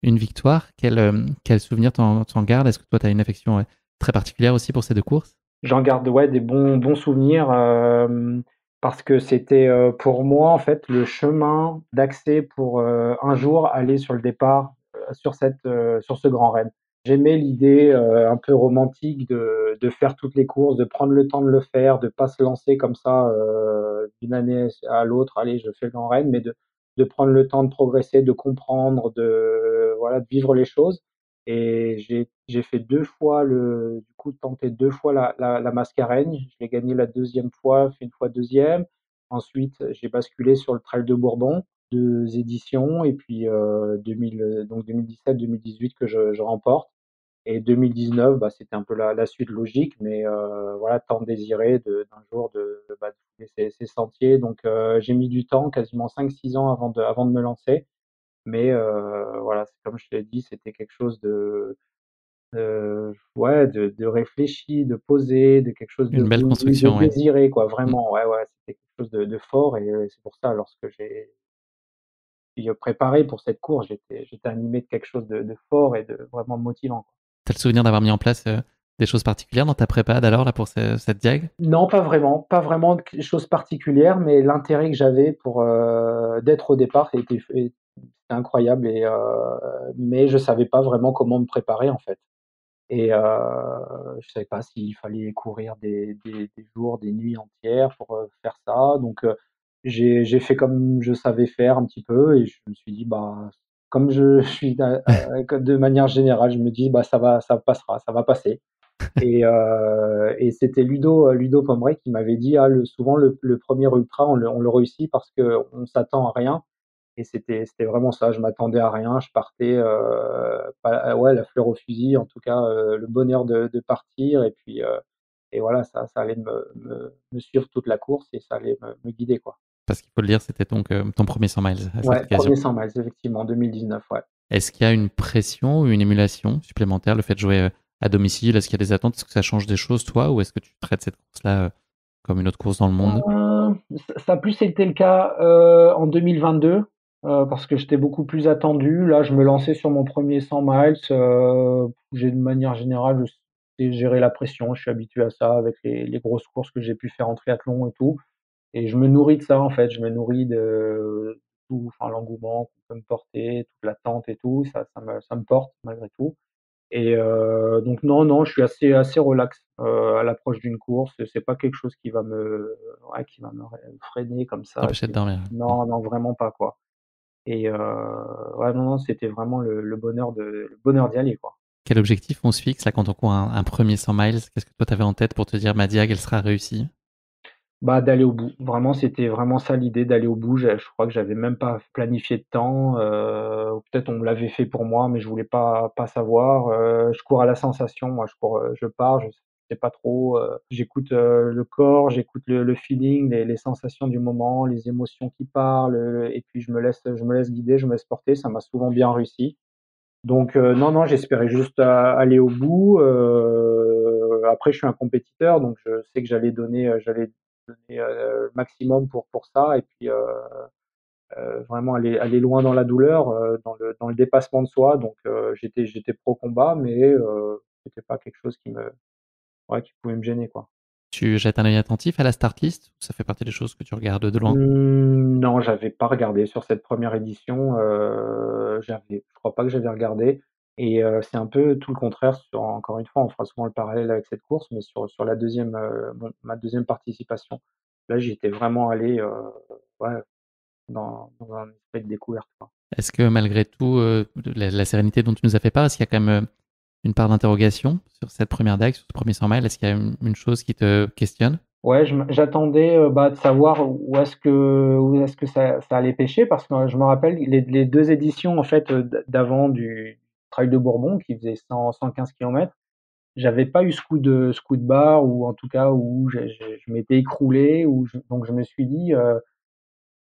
une victoire. Quel souvenir t'en gardes? Est-ce que toi, tu as une affection très particulière aussi pour ces deux courses? J'en garde, ouais, des bons souvenirs, parce que c'était, pour moi, en fait, le chemin d'accès pour, un jour aller sur le départ, sur ce grand raid. J'aimais l'idée, un peu romantique de faire toutes les courses, de prendre le temps de le faire, de pas se lancer comme ça, d'une année à l'autre: «Allez, je fais le grand raid», mais de prendre le temps de progresser, de comprendre, voilà, de vivre les choses. Et j'ai fait 2 fois du coup, tenté 2 fois la Mascareigne. Je l'ai gagné la deuxième fois, fait une fois deuxième. Ensuite, j'ai basculé sur le Trail de Bourbon, 2 éditions et puis, 2017-2018 que je remporte et 2019, bah, c'était un peu la suite logique, mais, voilà, tant désiré d'un jour de fouler ces sentiers. Donc, j'ai mis du temps, quasiment 5-6 ans avant de me lancer. Mais, voilà, c'est comme je te l'ai dit, c'était quelque chose ouais, de réfléchi, de posé, de quelque chose de Une belle voulu, de construction, ouais. désiré, quoi, Mm. vraiment. Ouais, ouais, c'était quelque chose de fort et c'est pour ça, lorsque j'ai puis, préparé pour cette course, j'étais animé de quelque chose de fort et de vraiment motivant, quoi. T'as le souvenir d'avoir mis en place des choses particulières dans ta prépa alors là pour cette diag? Non, pas vraiment, pas vraiment de choses particulières, mais l'intérêt que j'avais pour, d'être au départ c'était incroyable et mais je savais pas vraiment comment me préparer, en fait. Et je savais pas s'il fallait courir des jours, des nuits entières pour, faire ça. Donc j'ai fait comme je savais faire un petit peu et je me suis dit: «Bah, comme je suis comme de manière générale, je me dis: "Bah, ça passera, ça va passer"». Et c'était Ludo Pombray qui m'avait dit: «Ah, souvent le 1er ultra, on le réussit parce qu'on s'attend à rien». Et c'était vraiment ça, je m'attendais à rien, je partais, pas ouais, la fleur au fusil, en tout cas, le bonheur de partir et puis, et voilà, ça allait me suivre toute la course et ça allait me guider, quoi. Parce qu'il faut le dire, c'était donc ton premier 100 miles à cette Ouais, occasion. 1er 100 miles, effectivement, en 2019, ouais. Est-ce qu'il y a une pression ou une émulation supplémentaire, le fait de jouer à domicile? Est-ce qu'il y a des attentes? Est-ce que ça change des choses, toi, ou est-ce que tu traites cette course-là comme une autre course dans le monde? Ça a plus été le cas, en 2022, parce que j'étais beaucoup plus attendu. Là, je me lançais sur mon premier 100 miles, j'ai de manière générale, je sais gérer la pression. Je suis habitué à ça avec les grosses courses que j'ai pu faire en triathlon et tout et je me nourris de ça, en fait. Je me nourris de tout, enfin, l'engouement qu'on peut me porter, toute l'attente et tout, ça me porte malgré tout. Et donc non, non, je suis assez relax, à l'approche d'une course. C'est pas quelque chose qui va me ouais, qui va me freiner comme ça. T'empêcher de dormir. Mm. Non, non, vraiment pas, quoi. Et ouais, non, non, c'était vraiment le bonheur d'y aller, quoi. Quel objectif on se fixe là quand on court un premier 100 miles? Qu'est-ce que toi t'avais en tête pour te dire ma diag, elle sera réussie? Bah, d'aller au bout. Vraiment, c'était vraiment ça l'idée, d'aller au bout. Je crois que j'avais même pas planifié de temps, ou peut-être on me l'avait fait pour moi, mais je voulais pas savoir. Je cours à la sensation, moi, je pars, je sais pas trop, j'écoute, le corps, j'écoute le feeling, les sensations du moment, les émotions qui parlent, et puis je me laisse guider, je me laisse porter. Ça m'a souvent bien réussi. Donc non, non, j'espérais juste aller au bout. Après je suis un compétiteur, donc je sais que j'allais donner, donner le maximum pour ça et puis vraiment aller loin dans la douleur, dans le dépassement de soi. Donc j'étais pro combat, mais c'était pas quelque chose qui pouvait me gêner, quoi. Tu jettes un œil attentif à la start list ou ça fait partie des choses que tu regardes de loin? Non, j'avais pas regardé sur cette première édition, je crois pas que j'avais regardé et c'est un peu tout le contraire encore une fois, on fera souvent le parallèle avec cette course, mais sur la deuxième ma deuxième participation. Là, j'étais vraiment allé, ouais, dans un esprit de découverte, quoi. Est-ce que malgré tout, la sérénité dont tu nous as fait part, est-ce qu'il y a quand même, une part d'interrogation sur cette première DAG, sur ce premier 100 miles? Est-ce qu'il y a une chose qui te questionne? Ouais, j'attendais, de savoir où est-ce que ça allait pêcher parce que je me rappelle les 2 éditions en fait, d'avant du Trail de Bourbon qui faisait 115 kilomètres. J'avais pas eu ce coup de barre ou en tout cas où je m'étais écroulé donc je me suis dit,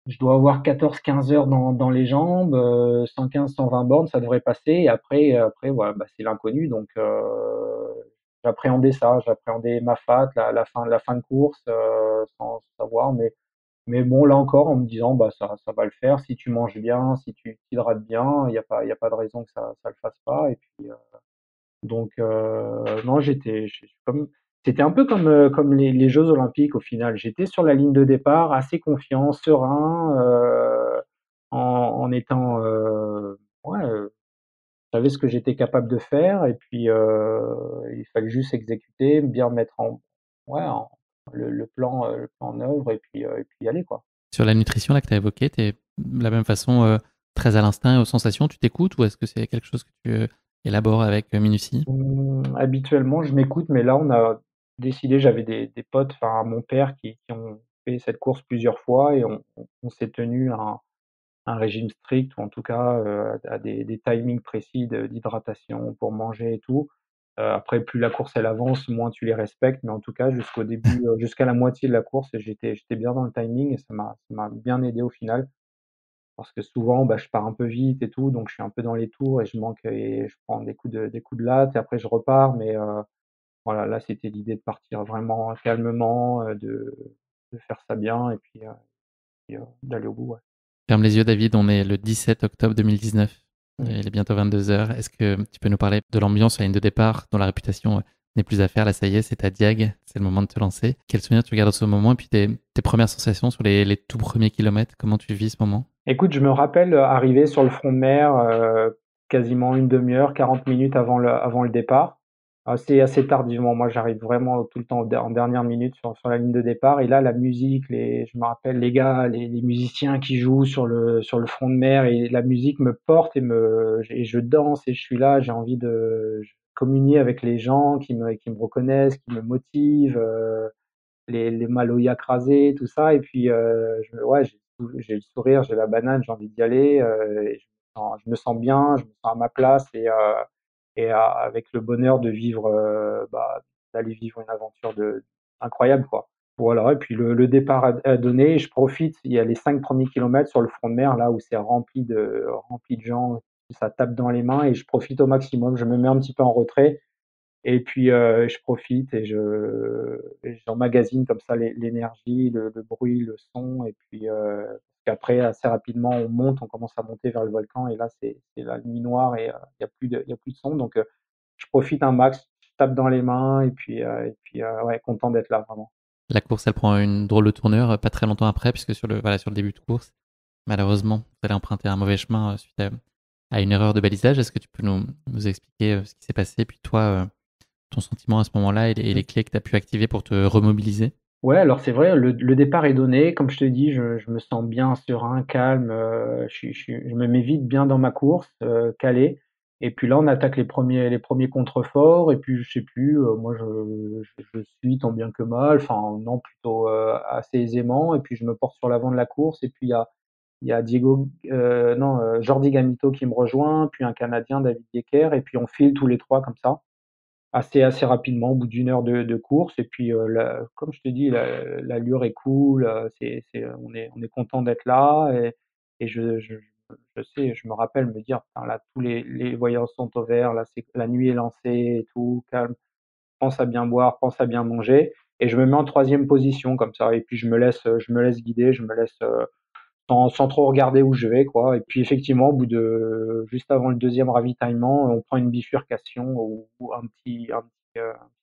je dois avoir 14-15 heures dans les jambes, 115-120 bornes, ça devrait passer et après voilà, bah, c'est l'inconnu donc j'appréhendais ça, j'appréhendais ma fat, la fin de course, sans savoir mais bon, là encore, en me disant: «Bah, ça va le faire si tu manges bien, si tu t'hydrates bien, il y a pas de raison que ça le fasse pas» et puis, donc non, c'était un peu comme les jeux olympiques au final. J'étais sur la ligne de départ assez confiant, serein, en étant, ouais, je savais ce que j'étais capable de faire et puis, il fallait juste exécuter, bien mettre en ouais, le plan en œuvre et puis y aller, quoi. Sur la nutrition là que tu as évoquée, tu es de la même façon, très à l'instinct et aux sensations, tu t'écoutes ou est-ce que c'est quelque chose que tu, élabores avec, minutie? Habituellement, je m'écoute, mais là, on a décidé j'avais des potes, enfin mon père qui ont fait cette course plusieurs fois et on s'est tenu un régime strict ou en tout cas, à des timings précis d'hydratation pour manger et tout. Après plus la course elle avance, moins tu les respectes, mais en tout cas jusqu'au début, jusqu'à la moitié de la course, j'étais bien dans le timing et ça m'a bien aidé au final. Parce que souvent, bah, je pars un peu vite et tout, donc je suis un peu dans les tours et je manque et je prends des coups de latte et après je repars, mais voilà, là, c'était l'idée de partir vraiment calmement, de faire ça bien et puis d'aller au bout, ouais. Ferme les yeux David, on est le 17 octobre 2019. Mmh. Il est bientôt 22 heures. Est-ce que tu peux nous parler de l'ambiance à la ligne de départ, dont la réputation, n'est plus à faire? Là, ça y est, c'est ta diag, c'est le moment de te lancer. Quel souvenir tu gardes de ce moment? Et puis tes premières sensations sur les tout premiers kilomètres, comment tu vis ce moment? Écoute, je me rappelle, arriver sur le front de mer, quasiment une demi heure, 40 minutes avant le départ. Assez tardivement. Moi, j'arrive vraiment tout le temps en dernière minute sur la ligne de départ et là, la musique, je me rappelle les gars, les musiciens qui jouent sur le front de mer et la musique me porte et je danse et je suis là, j'ai envie de communier avec les gens qui me reconnaissent, qui me motivent, les maloyas crasés, tout ça et puis, ouais, j'ai le sourire, j'ai la banane, j'ai envie d'y aller, et je me sens bien, je me sens à ma place et avec le bonheur de vivre, bah, d'aller vivre une aventure incroyable, quoi. Voilà et puis le départ a donné, je profite, il y a les 5 premiers kilomètres sur le front de mer là où c'est rempli de gens, ça tape dans les mains et je profite au maximum. Je me mets un petit peu en retrait et puis, je profite et j'emmagasine comme ça l'énergie, le bruit, le son et puis, parce qu'après assez rapidement on commence à monter vers le volcan et là c'est la nuit noire et il y a plus de son donc, je profite un max, je tape dans les mains et puis, ouais, content d'être là vraiment. La course, elle prend une drôle de tournure, pas très longtemps après, puisque sur le début de course, malheureusement, vous allez emprunter un mauvais chemin, suite à une erreur de balisage. Est-ce que tu peux nous expliquer, ce qui s'est passé? Puis toi, ton sentiment à ce moment-là et les clés que tu as pu activer pour te remobiliser? Ouais, alors c'est vrai, le départ est donné. Comme je te dis, je me sens bien serein, calme, je me mets vite bien dans ma course, calé et puis là, on attaque les premiers contreforts et puis je sais plus, moi je suis tant bien que mal, enfin non, plutôt, assez aisément et puis je me porte sur l'avant de la course et puis il y a Diego, non, Jordi Gamito qui me rejoint, puis un Canadien, David Decker et puis on file tous les 3 comme ça. Assez rapidement, au bout d'une heure de course et puis, comme je te dis, l'allure est cool, on est content d'être là et je sais, je me rappelle me dire: «Putain là, tous les voyants sont au vert, là, c'est la nuit est lancée et tout, calme, pense à bien boire, pense à bien manger» et je me mets en troisième position comme ça, et puis je me laisse guider, je me laisse sans trop regarder où je vais, quoi. Et puis effectivement, au bout de juste avant le deuxième ravitaillement, on prend une bifurcation ou un petit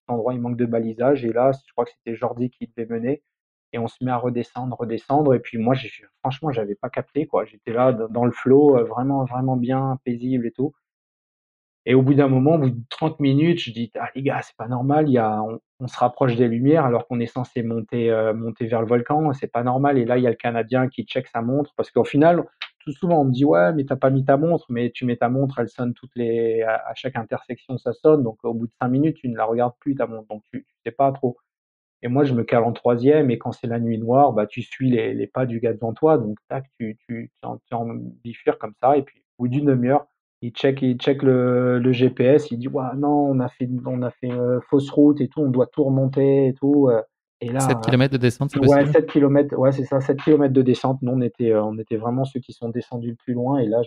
endroit, il manque de balisage, et là, je crois que c'était Jordi qui devait mener, et on se met à redescendre, et puis moi, franchement, j'avais pas capté, quoi. J'étais là dans le flow, vraiment, vraiment bien, paisible et tout. Et au bout d'un moment, au bout de 30 minutes, je dis: «Ah les gars, c'est pas normal, on se rapproche des lumières alors qu'on est censé monter vers le volcan, c'est pas normal», et là, il y a le Canadien qui check sa montre, parce qu'au final, tout souvent on me dit: «Ouais, mais tu as pas mis ta montre», mais tu mets ta montre, elle sonne à chaque intersection, ça sonne, donc au bout de 5 minutes, tu ne la regardes plus ta montre, donc tu sais pas trop. Et moi, je me cale en troisième, et quand c'est la nuit noire, bah, tu suis les pas du gars devant toi, donc tac, tu en bifurques comme ça, et puis au bout d'une demi-heure, il check le GPS, il dit: «Ouah non, on a fait, fausse route et tout, on doit tout remonter et tout», et 7 là, kilomètres de descente, c'est ouais, possible? 7 kilomètres, ouais, c'est ça, 7 kilomètres de descente. Nous, on était vraiment ceux qui sont descendus le plus loin, et là,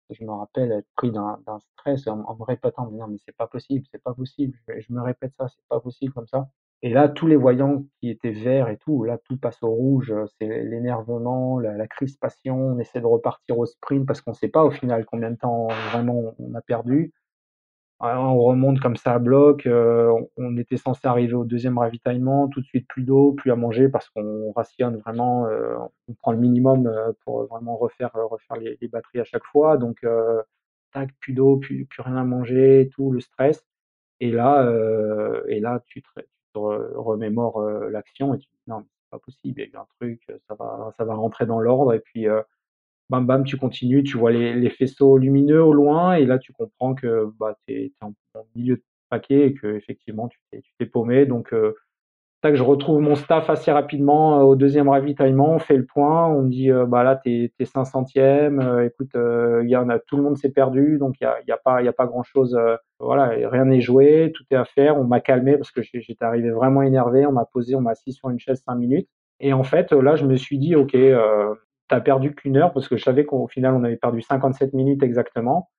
je me rappelle être pris d'un stress en me répétant: «Mais non, mais c'est pas possible, c'est pas possible». Je me répète ça: «C'est pas possible comme ça». Et là, tous les voyants qui étaient verts et tout, là, tout passe au rouge, c'est l'énervement, la crispation, on essaie de repartir au sprint parce qu'on sait pas au final combien de temps vraiment on a perdu. On remonte comme ça à bloc, on était censé arriver au deuxième ravitaillement, tout de suite plus d'eau, plus à manger parce qu'on rationne vraiment, on prend le minimum, pour vraiment refaire les batteries à chaque fois, donc tac, plus d'eau, plus rien à manger et tout, le stress. Et là tu te remémores, l'action, et tu te dis: «Non, mais c'est pas possible, il y a eu un truc, ça va rentrer dans l'ordre», et puis, bam bam, tu continues, tu vois les faisceaux lumineux au loin, et là tu comprends que, bah, tu es en milieu de paquet et qu'effectivement tu t'es paumé, donc tac, je retrouve mon staff assez rapidement, au deuxième ravitaillement, on fait le point, on me dit: «Bah, là tu es 500e, écoute, il y en a tout le monde s'est perdu, donc il y a pas grand-chose, voilà, et rien n'est joué, tout est à faire». On m'a calmé parce que j'étais arrivé vraiment énervé, on m'a posé, on m'a assis sur une chaise 5 minutes, et en fait, là, je me suis dit: «OK, tu perdu qu'1 heure», parce que je savais qu'au final on avait perdu 57 minutes exactement,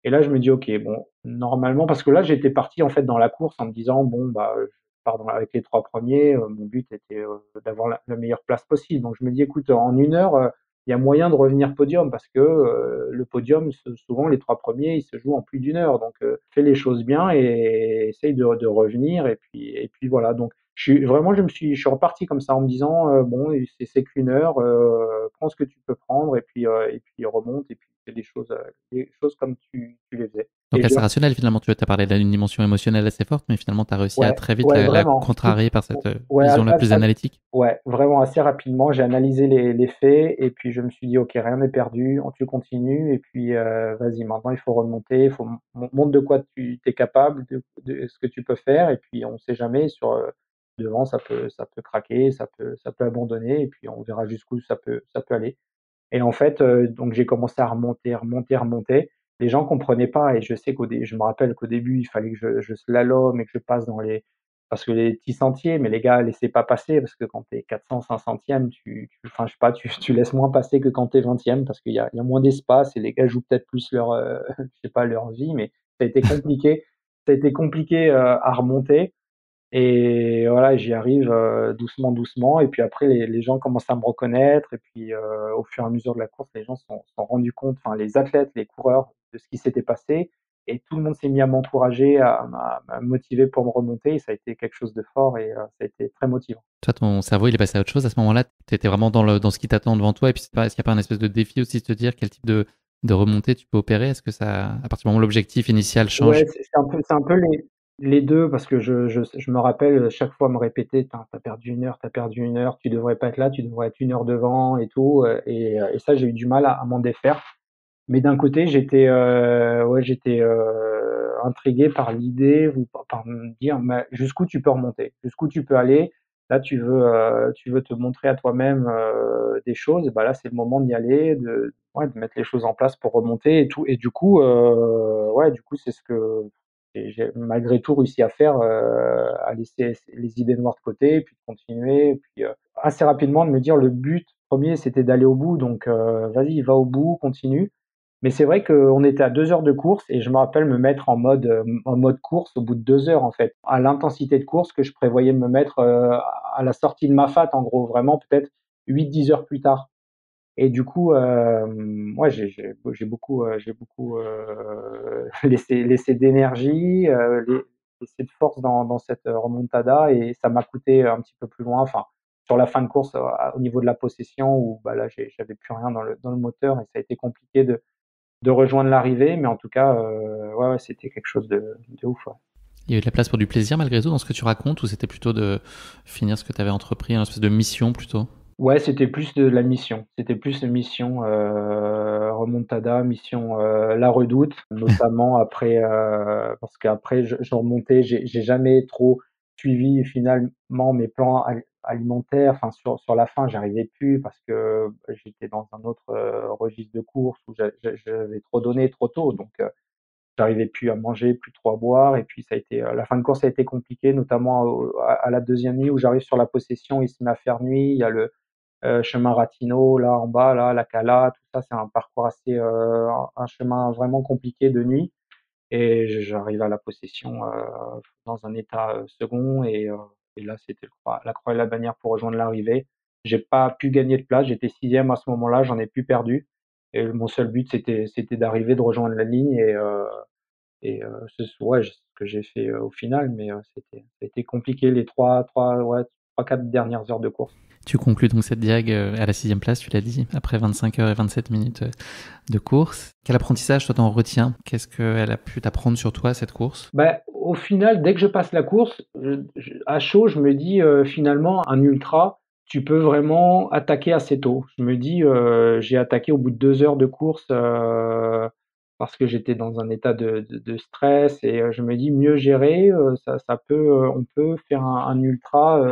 et là je me dis: «OK, bon, normalement», parce que là j'étais parti en fait dans la course en me disant: «Bon, bah, je pars avec les 3 premiers, mon but était, d'avoir la meilleure place possible». Donc je me dis: «Écoute, en 1 heure, il y a moyen de revenir podium», parce que, le podium, souvent les 3 premiers, ils se jouent en plus d'1 heure, donc fais les choses bien et essaye de revenir, et puis voilà. Donc je suis reparti comme ça en me disant, «Bon, c'est qu'1 heure, prends ce que tu peux prendre, et puis remonte, et puis fais des choses comme tu les faisais». Donc Et je assez rationnel finalement, tu as parlé d'une dimension émotionnelle assez forte, mais finalement tu as réussi à Ouais, très vite ouais, la vraiment. contrarier par cette, Ouais, vision-là plus analytique? ouais, vraiment assez rapidement, j'ai analysé les faits, et puis je me suis dit: «OK, rien n'est perdu, tu continues, et puis, vas-y, maintenant il faut remonter, il faut montre de quoi tu es capable, de ce que tu peux faire, et puis on sait jamais devant ça peut craquer, ça peut abandonner, et puis on verra jusqu'où ça peut aller». Et en fait, donc j'ai commencé à remonter. Les gens comprenaient pas, et je me rappelle qu'au début, il fallait que je slalome et que je passe parce que les petits sentiers, mais les gars laissaient pas passer, parce que quand tu es 400-500e, enfin, je sais pas, tu laisses moins passer que quand tu es 20e, parce qu'il y a moins d'espace, et les gars jouent peut-être plus je sais pas, leur vie, mais ça a été compliqué. Ça a été compliqué, à remonter, et voilà, j'y arrive, doucement, doucement, et puis après les gens commencent à me reconnaître, et puis, au fur et à mesure de la course, les gens se sont rendus compte, enfin les athlètes, les coureurs, de ce qui s'était passé, et tout le monde s'est mis à m'encourager, à me motiver pour me remonter, et ça a été quelque chose de fort, et ça a été très motivant. Toi, ton cerveau, il est passé à autre chose à ce moment-là? Tu étais vraiment dans ce qui t'attend devant toi et puis est-ce qu'il y a pas un espèce de défi aussi de te dire quel type de remontée tu peux opérer? Est-ce que ça à partir du moment où l'objectif initial change? Ouais, c'est un peu les 2, parce que je me rappelle, chaque fois me répéter: «Tu as perdu 1 heure, tu as perdu 1 heure, tu devrais pas être là, tu devrais être 1 heure devant et tout», et ça, j'ai eu du mal à m'en défaire. Mais d'un côté, j'étais, intrigué par l'idée, ou par me dire: «Mais jusqu'où tu peux remonter? Jusqu'où tu peux aller?» Là, tu veux te montrer à toi-même, des choses, bah, là, c'est le moment d'y aller, de mettre les choses en place pour remonter et tout, et du coup, ouais, du coup, c'est ce que j'ai malgré tout réussi à faire, à laisser les idées noires de côté, puis de continuer, et puis, assez rapidement de me dire: «Le but premier, c'était d'aller au bout, donc vas-y, va au bout, continue». Mais c'est vrai qu'on était à 2 heures de course et je me rappelle me mettre en mode course au bout de 2 heures, en fait. À l'intensité de course que je prévoyais me mettre, à la sortie de ma FAT, en gros, vraiment peut-être 8-10 heures plus tard. Et du coup, ouais, j'ai beaucoup laissé d'énergie, laissé de force dans cette remontada et ça m'a coûté un petit peu plus loin. Enfin, sur la fin de course, au niveau de la possession, où bah là, j'avais plus rien dans le moteur et ça a été compliqué de rejoindre l'arrivée. Mais en tout cas, ouais, ouais, c'était quelque chose de ouf. Ouais. Il y a eu de la place pour du plaisir malgré tout dans ce que tu racontes, ou c'était plutôt de finir ce que tu avais entrepris, une espèce de mission plutôt? Ouais, c'était plus de la mission. C'était plus une mission, remontada, mission, La Redoute, notamment après, parce qu'après je remontais, j'ai jamais trop suivi finalement mes plans alimentaires. Enfin sur la fin, j'arrivais plus parce que j'étais dans un autre, registre de course où j'avais trop donné trop tôt, donc j'arrivais plus à manger, plus trop à boire et puis ça a été, la fin de course a été compliquée, notamment à la 2e nuit où j'arrive sur la possession, il se met à faire nuit, il y a le chemin Ratinot, là en bas, là, la Cala, tout ça, c'est un parcours assez, un chemin vraiment compliqué de nuit. Et j'arrive à la possession dans un état second et là, c'était la croix et la bannière pour rejoindre l'arrivée. J'ai pas pu gagner de place, j'étais 6e à ce moment-là, j'en ai plus perdu. Et mon seul but, c'était d'arriver, de rejoindre la ligne c'est ouais, ce que j'ai fait au final, mais ça a été compliqué les 4 dernières heures de course. Tu conclus donc cette diag à la 6e place, tu l'as dit, après 25 heures et 27 minutes de course. Quel apprentissage toi t'en retiens? Qu'est-ce qu'elle a pu t'apprendre sur toi, cette course? Bah, au final, dès que je passe la course, à chaud, je me dis finalement, un ultra, tu peux vraiment attaquer assez tôt. Je me dis, j'ai attaqué au bout de 2 heures de course parce que j'étais dans un état de stress et je me dis mieux gérer, ça peut, on peut faire un ultra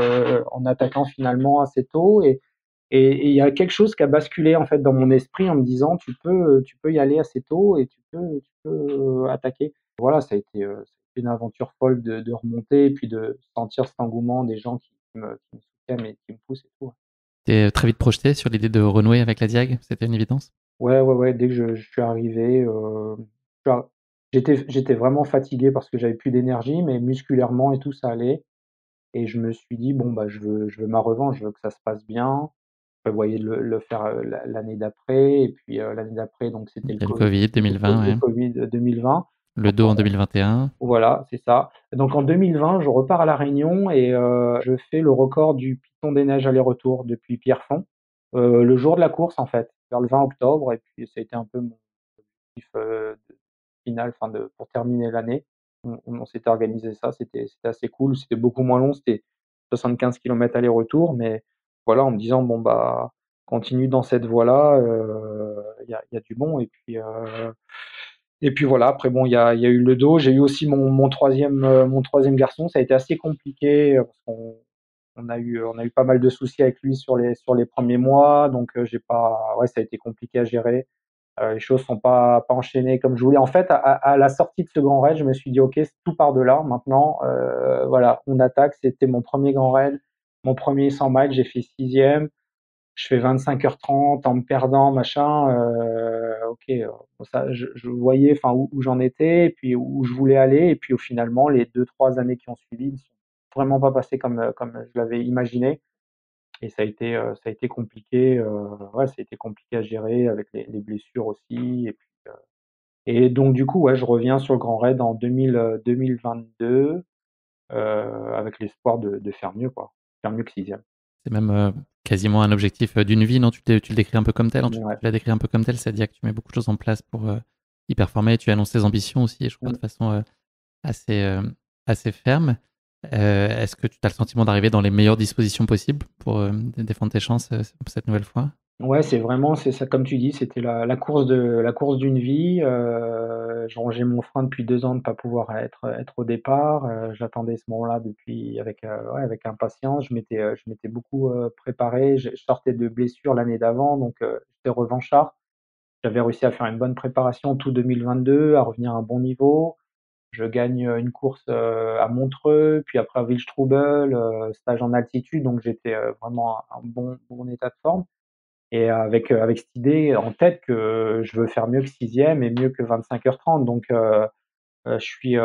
en attaquant finalement assez tôt et il y a quelque chose qui a basculé en fait dans mon esprit en me disant tu peux y aller assez tôt et tu peux attaquer. Voilà, ça a été une aventure folle de remonter et puis de sentir cet engouement des gens qui me soutiennent et qui me poussent et tout. T'es très vite projeté sur l'idée de renouer avec la diag? C'était une évidence? Ouais, ouais, ouais, dès que je suis arrivé, je suis ar j'étais vraiment fatigué parce que j'avais plus d'énergie, mais musculairement et tout, ça allait et je me suis dit: «Bon, bah, je veux ma revanche, je veux que ça se passe bien». Je prévoyais de le faire, l'année d'après et puis, l'année d'après donc c'était Il y a le Covid, 2020, le ouais. Covid 2020. Le Donc dos en 2021. voilà, c'est ça. Donc en 2020, je repars à La Réunion et je fais le record du Piton des Neiges aller-retour depuis Pierrefonds, le jour de la course, en fait, vers le 20 octobre et puis ça a été un peu mon objectif, de final, enfin de pour terminer l'année. On s'était organisé ça, c'était assez cool. C'était beaucoup moins long, c'était 75 kilomètres aller-retour, mais voilà, en me disant: «Bon, bah, continue dans cette voie-là, il y a du bon» et puis voilà, après bon, il y a eu le dos. J'ai eu aussi mon 3e garçon. Ça a été assez compliqué, parce on a eu pas mal de soucis avec lui sur les premiers mois, donc j'ai pas ouais, ça a été compliqué à gérer. Les choses sont pas enchaînées comme je voulais. En fait, à la sortie de ce grand raid, je me suis dit: «OK, tout part de là maintenant, voilà, on attaque». C'était mon premier grand raid, mon premier 100 miles, j'ai fait 6e. Je fais 25h30 en me perdant, machin, OK, ça je voyais enfin où j'en étais et puis où je voulais aller et puis finalement les 2-3 années qui ont suivi ne sont vraiment pas passées comme je l'avais imaginé et ça a été compliqué, ouais, ça a été compliqué à gérer avec les blessures aussi et puis, et donc du coup, ouais, je reviens sur le Grand Raid en 2022, avec l'espoir de faire mieux, quoi. Faire mieux que 6e. C'est même quasiment un objectif d'une vie, non? Tu le décris un peu comme tel, hein, tu Ouais. l'as décrit un peu comme tel, c'est-à-dire que tu mets beaucoup de choses en place pour y performer. Tu annonces tes ambitions aussi, et je crois de Mmh. façon assez, assez ferme. Est-ce que tu as le sentiment d'arriver dans les meilleures dispositions possibles pour défendre tes chances cette nouvelle fois? Ouais, c'est ça comme tu dis, c'était la course d'une vie, je rongeais mon frein depuis 2 ans de ne pas pouvoir être au départ, j'attendais ce moment-là depuis ouais, avec impatience. Je m'étais beaucoup, préparé. Je sortais de blessures l'année d'avant, donc j'étais revanchard. J'avais réussi à faire une bonne préparation tout 2022, à revenir à un bon niveau. Je gagne, une course, à Montreux, puis après à Wildstrubel, stage en altitude, donc j'étais, vraiment à un bon état de forme. et avec cette idée en tête que je veux faire mieux que 6e et mieux que 25h30. Donc je suis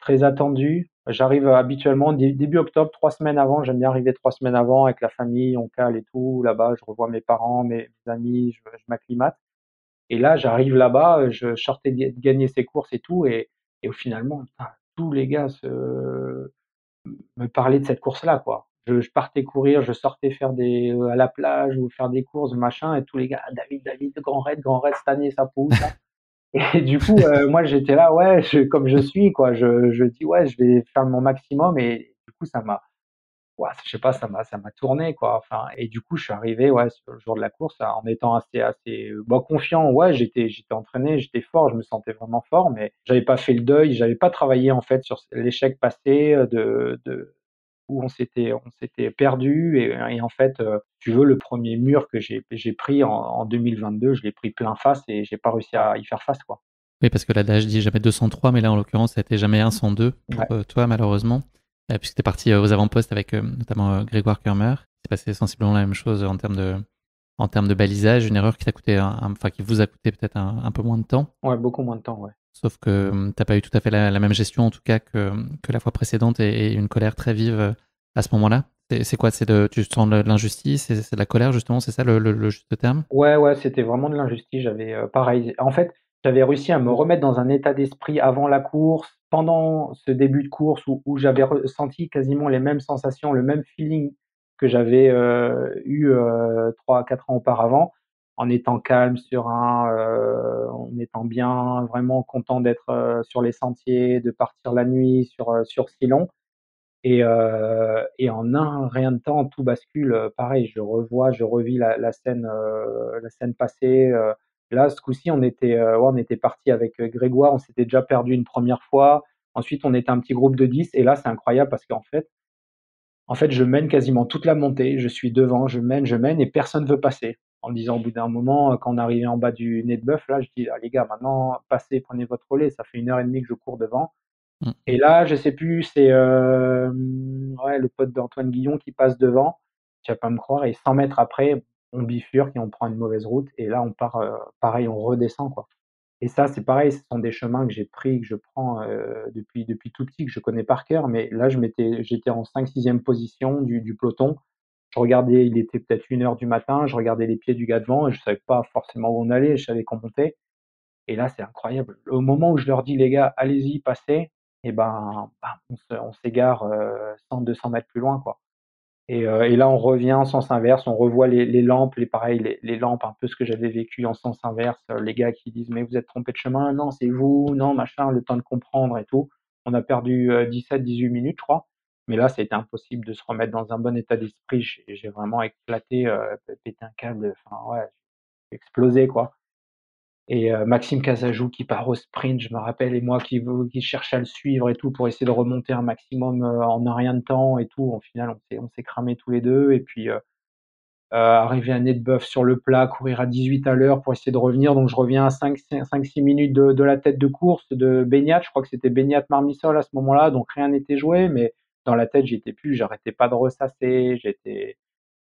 très attendu. J'arrive habituellement début octobre, 3 semaines avant. J'aime bien arriver 3 semaines avant avec la famille, on cale et tout. Là-bas, je revois mes parents, mes amis, je m'acclimate. Et là, j'arrive là-bas, je sortais de gagner ces courses et tout, et finalement, putain, tous les gars me parlaient de cette course-là, quoi. Je partais courir, je sortais faire à la plage ou faire des courses, machin, et tous les gars, ah, David, grand raid cette année, ça pousse, là. Et du coup, moi, j'étais là, ouais, comme je suis, quoi. Je dis, ouais, je vais faire mon maximum, et du coup, ouais, je sais pas, ça m'a tourné, quoi. Enfin, et du coup, je suis arrivé, ouais, sur le jour de la course, en étant assez, bah, confiant. Ouais, j'étais entraîné, j'étais fort, je me sentais vraiment fort, mais j'avais pas fait le deuil, j'avais pas travaillé en fait sur l'échec passé, de où on s'était perdu, et en fait, tu veux, le premier mur que j'ai pris en 2022, je l'ai pris plein face et j'ai pas réussi à y faire face, quoi. Oui, parce que l'adage dit jamais 203, mais là, en l'occurrence, ça a été jamais 102 pour Ouais. toi, malheureusement, puisque tu es parti aux avant-postes avec notamment Grégoire Kermer. C'est passé sensiblement la même chose en termes de balisage, une erreur qui t'a coûté, enfin, qui vous a coûté peut-être un peu moins de temps. Ouais, beaucoup moins de temps, ouais. Sauf que t'as pas eu tout à fait la même gestion, en tout cas, que la fois précédente, et une colère très vive à ce moment-là. C'est quoi? Tu sens de l'injustice? C'est de la colère, justement? C'est ça le juste terme? Ouais, ouais, c'était vraiment de l'injustice. J'avais, pareil, en fait, j'avais réussi à me remettre dans un état d'esprit avant la course, pendant ce début de course où j'avais ressenti quasiment les mêmes sensations, le même feeling que j'avais, eu, 3 à 4 ans auparavant, en étant calme, serein, en étant bien, vraiment content d'être, sur les sentiers, de partir la nuit sur Silon. Et en un rien de temps, tout bascule, pareil, je revis la scène passée, là, ce coup-ci, ouais, on était parti avec, Grégoire, on s'était déjà perdu une première fois. Ensuite, on était un petit groupe de 10, et là, c'est incroyable parce qu'en fait, je mène quasiment toute la montée, je suis devant, je mène et personne veut passer. En me disant, au bout d'un moment, quand on arrivait en bas du Nez de Bœuf, là, je dis: «Ah les gars, maintenant, passez, prenez votre relais, ça fait 1 heure et demie que je cours devant». Mm. Et là, je sais plus, c'est ouais, le pote d'Antoine Guillon qui passe devant, tu vas pas me croire, et 100 mètres après, on bifurque et on prend une mauvaise route, et là on part, pareil, on redescend, quoi. Et ça, c'est pareil, ce sont des chemins que j'ai pris, que je prends, depuis tout petit, que je connais par cœur, mais là j'étais en 5e, 6e position du peloton. Je regardais, il était peut-être 1 heure du matin, je regardais les pieds du gars devant et je savais pas forcément où on allait, je savais qu'on montait. Et là, c'est incroyable. Au moment où je leur dis: «Les gars, allez-y, passez», et ben, bam, on s'égare, 100-200 mètres plus loin, quoi. Et là, on revient en sens inverse, on revoit les lampes, pareil, les lampes, un peu ce que j'avais vécu en sens inverse, les gars qui disent: «Mais vous êtes trompés de chemin, non, c'est vous, non, machin», le temps de comprendre et tout. On a perdu, 17-18 minutes, je crois. Mais là, ça a été impossible de se remettre dans un bon état d'esprit. J'ai vraiment éclaté, pété un câble, enfin, ouais, j'ai explosé, quoi. Et Maxime Casajou qui part au sprint, je me rappelle, et moi qui cherche à le suivre et tout pour essayer de remonter un maximum, en un rien de temps et tout. Au final, on s'est cramés tous les 2, et puis, arrivé à Nez de Bœuf sur le plat, courir à 18 à l'heure pour essayer de revenir. Donc je reviens à 5-6 minutes de la tête de course de Beignat. Je crois que c'était Beignat Marmisol à ce moment-là, donc rien n'était joué, mais dans la tête, j'y étais plus, j'arrêtais pas de ressasser, j'étais,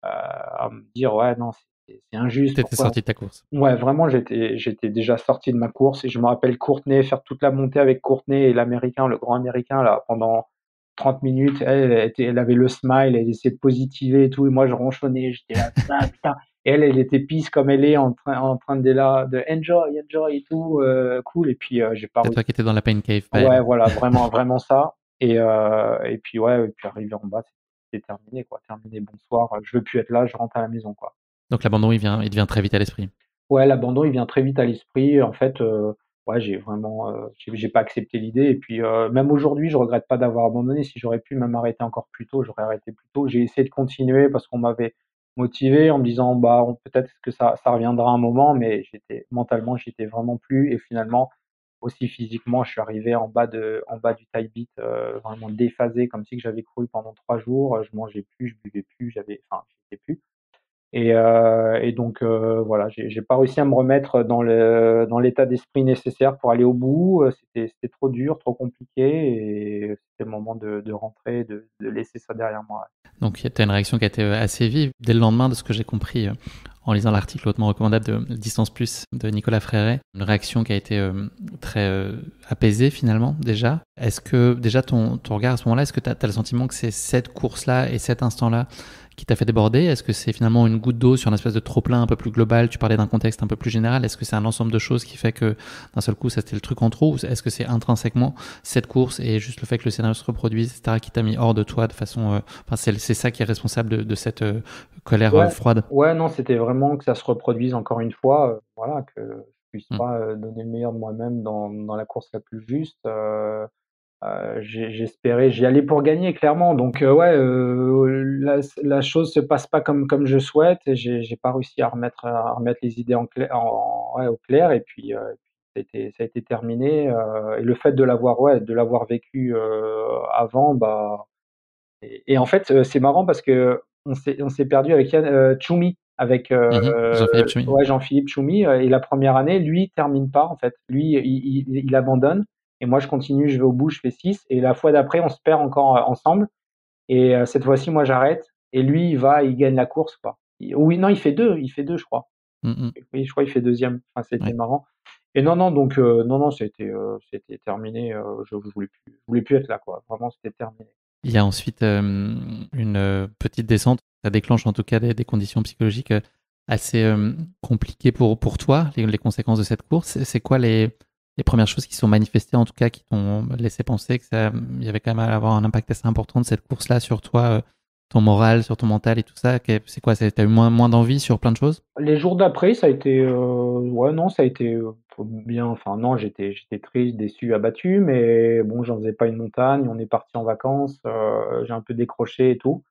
à me dire: «Ouais, non, c'est injuste, T'étais pourquoi?» sorti de ta course. Ouais, vraiment, j'étais déjà sorti de ma course, et je me rappelle Courtenay, faire toute la montée avec Courtenay et l'américain, le grand américain, là, pendant 30 minutes. Elle avait le smile, elle essayait de positiver et tout, et moi, je ronchonnais, j'étais là: «Putain, putain», et elle était pisse comme elle est, en train de enjoy, enjoy et tout, cool, et puis, j'ai pas C'est réussi. toi qui étais dans la pain cave, pas Ouais, elle. voilà, vraiment, vraiment ça. Et puis, ouais, et puis arrivé en bas, c'était terminé, quoi. Terminé, bonsoir, je veux plus être là, je rentre à la maison, quoi. Donc l'abandon, il devient très vite à l'esprit. Ouais, l'abandon, il vient très vite à l'esprit. En fait, ouais, j'ai vraiment, j'ai pas accepté l'idée, et puis, même aujourd'hui, je regrette pas d'avoir abandonné. Si j'aurais pu même arrêter encore plus tôt, j'aurais arrêté plus tôt. J'ai essayé de continuer parce qu'on m'avait motivé en me disant: «Bah, peut-être que ça reviendra un moment», mais mentalement, j'étais vraiment plus, et finalement, aussi physiquement, je suis arrivé en bas du taille beat, vraiment déphasé, comme si que j'avais couru pendant 3 jours, je mangeais plus, je buvais plus, j'étais plus. Et donc, voilà, j'ai pas réussi à me remettre dans l'état d'esprit nécessaire pour aller au bout, c'était trop dur, trop compliqué, et c'était le moment de rentrer, de laisser ça derrière moi, ouais. Donc tu as une réaction qui a été assez vive dès le lendemain, de ce que j'ai compris, en lisant l'article hautement recommandable de Distance Plus de Nicolas Fréret. Une réaction qui a été très apaisée finalement déjà. Est-ce que déjà ton regard à ce moment-là, est-ce que tu as le sentiment que c'est cette course-là et cet instant-là qui t'a fait déborder? Est-ce que c'est finalement une goutte d'eau sur une espèce de trop-plein un peu plus global? Tu parlais d'un contexte un peu plus général. Est-ce que c'est un ensemble de choses qui fait que d'un seul coup, ça c'était le truc en trop? Ou est-ce que c'est intrinsèquement cette course et juste le fait que le scénario se reproduise, etc., qui t'a mis hors de toi de façon... c'est ça qui est responsable de cette colère Ouais, froide? ouais, non, c'était vraiment que ça se reproduise encore une fois, voilà, que je puisse Mm. pas, donner le meilleur de moi-même dans la course la plus juste, j'espérais j'y allais pour gagner clairement donc ouais, la chose se passe pas comme je souhaite et j'ai pas réussi à remettre les idées ouais, au clair et puis, ça a été terminé, et le fait de l'avoir vécu, avant, bah et en fait, c'est marrant parce qu'on s'est perdu avec Yann, Tchoumi, avec, Mhm. Jean-Philippe Choumy. ouais, Jean-Philippe Tchoumi, et la première année, lui, il termine pas en fait. Lui, il abandonne et moi je continue, je vais au bout, je fais 6 et la fois d'après, on se perd encore, ensemble et cette fois-ci, moi j'arrête et lui, il gagne la course quoi. Oui, non, il fait deux je crois. Mm, Oui, je crois il fait deuxième. Enfin, c'était ouais. marrant et non, non, donc non, non, c'était terminé, je voulais plus être là quoi. Vraiment, c'était terminé. Il y a ensuite une petite descente. Ça déclenche en tout cas des conditions psychologiques assez compliquées pour toi, les conséquences de cette course. C'est quoi les premières choses qui sont manifestées, en tout cas, qui t'ont laissé penser que il y avait quand même à avoir un impact assez important de cette course-là sur toi, ton moral, sur ton mental et tout ça? C'est quoi? T'as eu moins d'envie sur plein de choses? Les jours d'après, ça a été, ouais, non, ça a été, bien, enfin non, j'étais triste, déçu, abattu, mais bon, j'en faisais pas une montagne. On est partis en vacances, j'ai un peu décroché et tout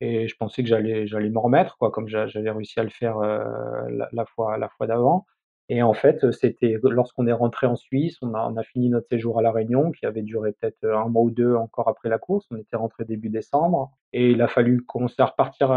et je pensais que j'allais me remettre quoi, comme j'avais réussi à le faire, la fois d'avant et en fait, c'était lorsqu'on est rentré en Suisse, on a fini notre séjour à La Réunion qui avait duré peut-être, 1 mois ou 2 encore après la course. On était rentré début décembre et il a fallu commencer à repartir,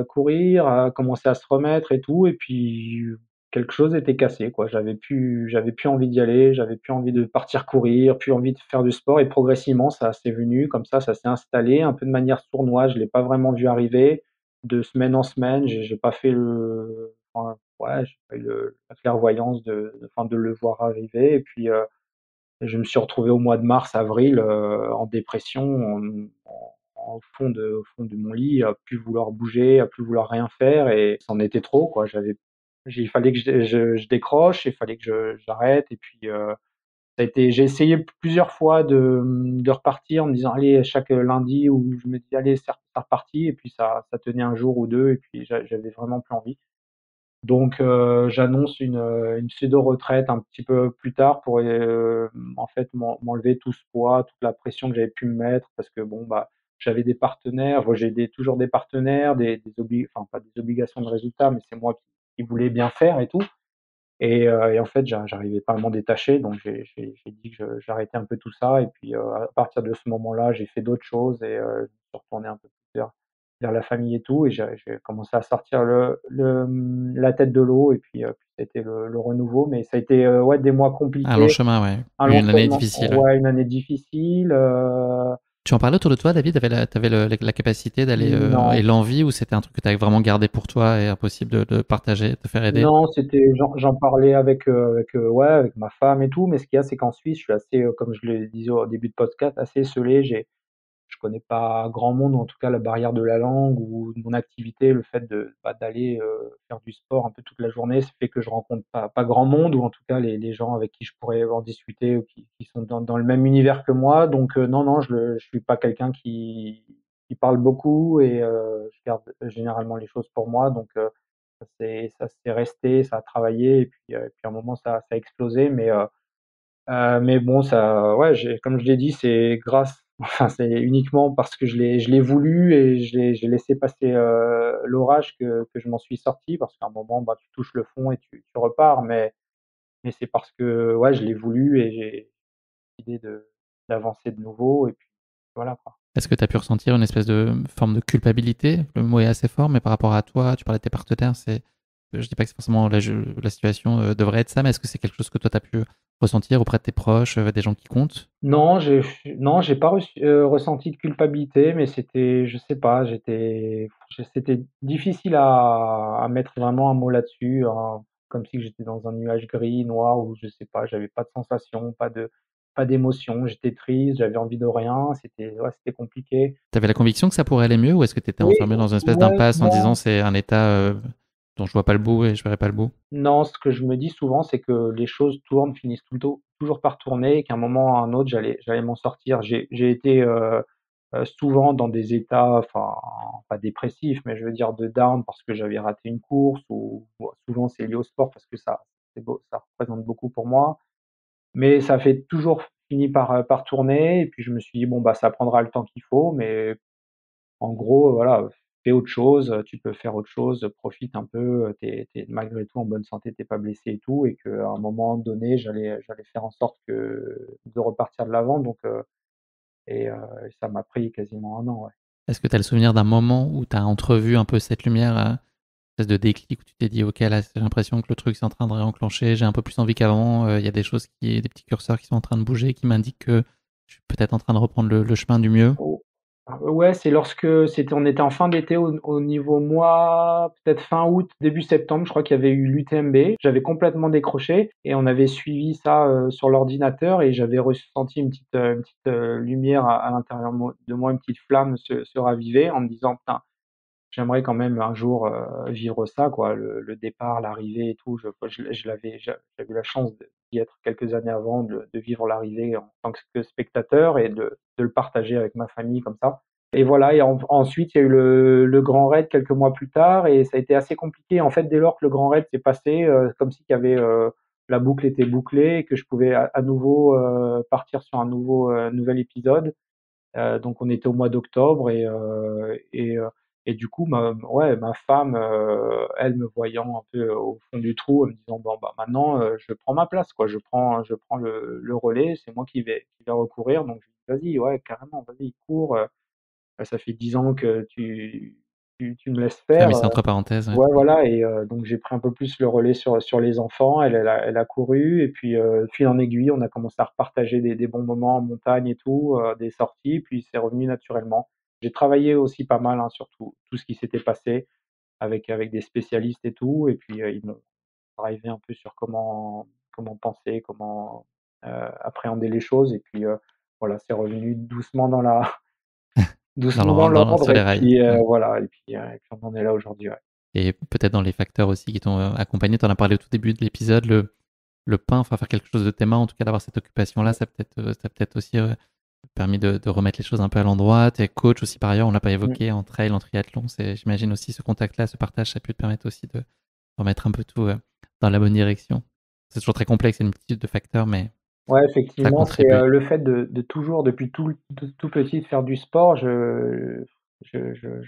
courir, à commencer à se remettre et tout et puis quelque chose était cassé quoi. J'avais plus envie d'y aller, j'avais plus envie de partir courir, plus envie de faire du sport et progressivement ça s'est venu comme ça s'est installé un peu de manière sournoise. Je l'ai pas vraiment vu arriver. De semaine en semaine, j'ai pas fait enfin, ouais, j'ai pas eu la clairvoyance enfin, de le voir arriver et puis, je me suis retrouvé au mois de mars, avril, en dépression, au fond de mon lit, à plus vouloir bouger, à plus vouloir rien faire et c'en était trop quoi. Il fallait que je décroche, il fallait que j'arrête et puis, j'ai essayé plusieurs fois de repartir en me disant: «Allez, chaque lundi» où je me dis: «Allez, c'est reparti» et puis ça tenait un jour ou 2 et puis j'avais vraiment plus envie. Donc j'annonce une pseudo-retraite un petit peu plus tard pour, en fait, m'enlever tout ce poids, toute la pression que j'avais pu me mettre parce que bon, bah, j'avais des partenaires, j'ai toujours des partenaires, enfin pas des obligations de résultat, mais c'est moi qui voulais bien faire et tout et en fait, j'arrivais pas à m'en détacher donc j'ai dit que j'arrêtais un peu tout ça et puis, à partir de ce moment-là, j'ai fait d'autres choses et je suis retourné un peu plus vers la famille et tout et j'ai commencé à sortir la tête de l'eau et puis, ça a été le renouveau mais ça a été, ouais, des mois Un long compliqués, chemin, ouais. un long Une année chemin, difficile, ouais. ouais, une année difficile, Tu en parlais autour de toi, David? T'avais la capacité d'aller et non. l'envie, ou c'était un truc que t'avais vraiment gardé pour toi et impossible de partager, de te faire aider? Non, j'en parlais ouais, avec ma femme et tout, mais ce qu'il y a, c'est qu'en Suisse, je suis assez, comme je le disais au début de podcast, assez isolé. Je connais pas grand monde, ou en tout cas la barrière de la langue ou de mon activité, le fait d'aller, faire du sport un peu toute la journée, ça fait que je rencontre pas grand monde ou en tout cas les gens avec qui je pourrais en discuter ou qui sont dans le même univers que moi. Donc non, non, je suis pas quelqu'un qui parle beaucoup et je garde généralement les choses pour moi. Donc ça s'est resté, ça a travaillé et puis à un moment ça a explosé mais bon ça ouais, comme je l'ai dit, c'est grâce enfin, c'est uniquement parce que je l'ai voulu et j'ai laissé passer, l'orage que je m'en suis sorti parce qu'à un moment, bah, tu touches le fond et tu repars mais c'est parce que, ouais, je l'ai voulu et j'ai décidé d'avancer de nouveau et puis voilà, quoi. Est-ce que tu as pu ressentir une espèce de forme de culpabilité? Le mot est assez fort, mais par rapport à toi, tu parlais de tes partenaires, Je dis pas que c'est forcément la situation devrait être ça, mais est-ce que c'est quelque chose que toi, tu as pu ressentir auprès de tes proches, des gens qui comptent? Non, j'ai pas ressenti de culpabilité, mais c'était je sais pas, c'était difficile à mettre vraiment un mot là-dessus, hein, comme si j'étais dans un nuage gris, noir où je sais pas, j'avais pas de sensation, pas d'émotion. J'étais triste, j'avais envie de rien, c'était compliqué. Tu avais la conviction que ça pourrait aller mieux ou est-ce que tu étais Oui, enfermé dans une espèce ouais, d'impasse en disant: non. «C'est un état, dont je vois pas le bout et je verrai pas le bout»? Non, ce que je me dis souvent, c'est que les choses finissent toujours par tourner et qu'à un moment ou à un autre, j'allais m'en sortir. J'ai été, souvent dans des états, enfin, pas dépressifs, mais je veux dire de down parce que j'avais raté une course ou souvent c'est lié au sport parce que ça représente beaucoup pour moi. Mais ça fait toujours fini par tourner et puis je me suis dit: «Bon, bah, ça prendra le temps qu'il faut», mais en gros, voilà, fais autre chose, tu peux faire autre chose, profite un peu, tu es malgré tout en bonne santé, tu es pas blessé et tout et qu'à un moment donné, j'allais faire en sorte de repartir de l'avant et ça m'a pris quasiment 1 an, ouais. Est-ce que tu as le souvenir d'un moment où tu as entrevu un peu cette lumière, espèce de déclic où tu t'es dit: «OK, là, j'ai l'impression que le truc, c'est en train de réenclencher, j'ai un peu plus envie qu'avant, il y a des petits curseurs qui sont en train de bouger, qui m'indiquent que je suis peut-être en train de reprendre le chemin du mieux»? Oh, ouais, c'est lorsque on était en fin d'été au niveau mois peut-être fin août, début septembre, je crois qu'il y avait eu l'UTMB. J'avais complètement décroché et on avait suivi ça, sur l'ordinateur et j'avais ressenti une petite lumière à l'intérieur de moi, une petite flamme se raviver en me disant: «Putain, j'aimerais quand même un jour, vivre ça quoi, le départ, l'arrivée et tout». J'avais eu la chance d'y être quelques années avant, de vivre l'arrivée en tant que spectateur et de le partager avec ma famille comme ça et voilà et ensuite il y a eu le grand raid quelques mois plus tard et ça a été assez compliqué. En fait, dès lors que le grand raid s'est passé, comme si qu'il y avait, la boucle était bouclée et que je pouvais à nouveau, partir sur un nouvel épisode. Donc on était au mois d'octobre et du coup ma femme, elle me voyant un peu au fond du trou, me disant: «Bon, bah, maintenant, je prends ma place quoi, je prends le relais, c'est moi qui vais recourir». Donc je lui dis: «Vas-y, ouais, carrément, vas-y, cours, ça fait 10 ans que tu me laisses Tu as faire». mis ça entre parenthèses, ouais. Ouais, voilà et donc j'ai pris un peu plus le relais sur les enfants. Elle a couru et puis, de fil en aiguille, on a commencé à repartager des bons moments en montagne et tout, des sorties, puis c'est revenu naturellement. J'ai travaillé aussi pas mal, hein, sur tout ce qui s'était passé avec des spécialistes et tout et puis, ils m'ont drivé un peu sur comment penser, comment, appréhender les choses et puis, voilà, c'est revenu doucement doucement dans Sur l'ordre et les rails, puis, ouais. voilà et puis on en est là aujourd'hui, ouais. Et peut-être dans les facteurs aussi qui t'ont, accompagné, tu en as parlé au tout début de l'épisode, le pain, enfin faire quelque chose de tes mains, en tout cas d'avoir cette occupation-là, ça peut-être aussi, permis de remettre les choses un peu à l'endroit. Tu es coach aussi par ailleurs, on l'a pas Mmh. évoqué, en trail, en triathlon, j'imagine aussi ce contact-là, ce partage, ça a pu te permettre aussi de remettre un peu tout, dans la bonne direction. C'est toujours très complexe, il y a une multitude de facteurs, mais Ouais, ça effectivement, c'est, contribue. le fait de toujours depuis tout petit de faire du sport, je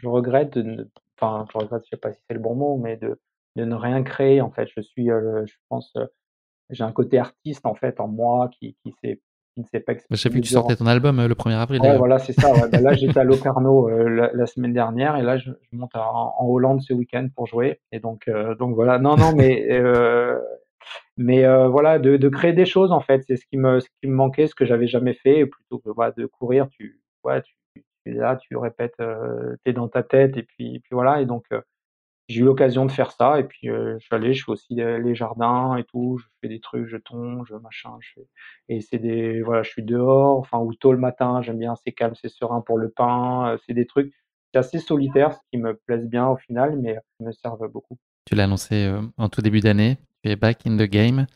regrette de ne enfin, je regrette, je sais pas si c'est le bon mot, mais de ne rien créer, en fait. Je pense, j'ai un côté artiste, en fait, en moi qui ne s'est pas J'ai vu exprimé que tu sortais durant ton album, le 1er avril ouais, d'ailleurs. voilà, c'est ça, ouais. Bah, là, j'étais à Locarno, la semaine dernière et là, je monte en Hollande ce week-end pour jouer et donc voilà. Non, non, mais voilà, de créer des choses en fait, c'est ce qui me manquait, ce que j'avais jamais fait et plutôt que, bah, de courir, tu es là, tu répètes, tu es dans ta tête et puis voilà et donc j'ai eu l'occasion de faire ça et puis, je fais aussi, les jardins et tout, je fais des trucs, je tonge, machin, je fais et c'est des voilà, je suis dehors, enfin ou tôt le matin, j'aime bien, c'est calme, c'est serein pour le pain, c'est des trucs c'est assez solitaire, ce qui me plaisent bien au final, mais qui me servent beaucoup. Tu l'as annoncé, en tout début d'année, tu es back in the game.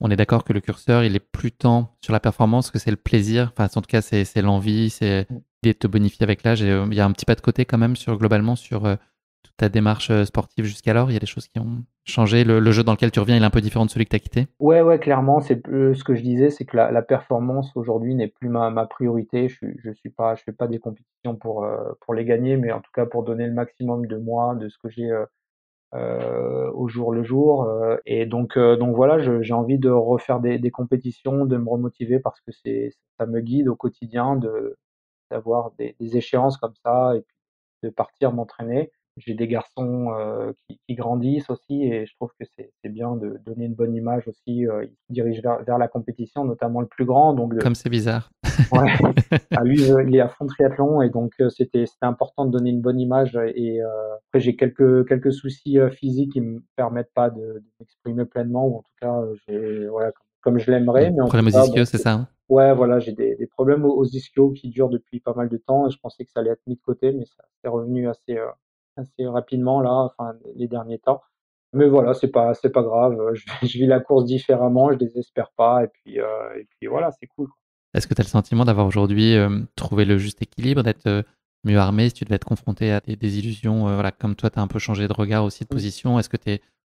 On est d'accord que le curseur, il est plus tant sur la performance que c'est le plaisir. Enfin, en tout cas, c'est l'envie, c'est Mmh. l'idée de te bonifier avec l'âge. Et il y a un petit pas de côté quand même sur globalement sur toute ta démarche sportive jusqu'alors. Il y a des choses qui ont changé. Le jeu dans lequel tu reviens, il est un peu différent de celui que tu as quitté. Ouais, ouais, clairement, c'est plus ce que je disais, c'est que la performance aujourd'hui n'est plus ma priorité. Je fais pas des compétitions pour les gagner, mais en tout cas pour donner le maximum de moi, de ce que j'ai, au jour le jour, et donc voilà, j'ai envie de refaire des compétitions, de me remotiver parce que ça me guide au quotidien d'avoir des échéances comme ça et puis de partir m'entraîner. j'ai des garçons qui grandissent aussi et je trouve que c'est bien de donner une bonne image aussi. Ils se dirigent vers la compétition, notamment le plus grand. Donc, Comme c'est bizarre. ouais, ah, lui, il est à fond triathlon et donc c'était important de donner une bonne image. Et après, j'ai quelques soucis physiques qui me permettent pas de m'exprimer pleinement ou en tout cas, voilà, comme je l'aimerais. Mais en tout Problème aux cas, bon, ischios, c'est ça, hein? ouais, voilà, j'ai des problèmes aux ischios qui durent depuis pas mal de temps et je pensais que ça allait être mis de côté, mais ça c'est revenu assez rapidement là, enfin les derniers temps. Mais voilà, c'est pas grave, je vis la course différemment, je désespère pas et puis voilà, c'est cool, quoi. Est-ce que tu as le sentiment d'avoir aujourd'hui trouvé le juste équilibre, d'être mieux armé si tu devais être confronté à des illusions, voilà, comme toi, tu as un peu changé de regard aussi, de Mmh. position. Est-ce que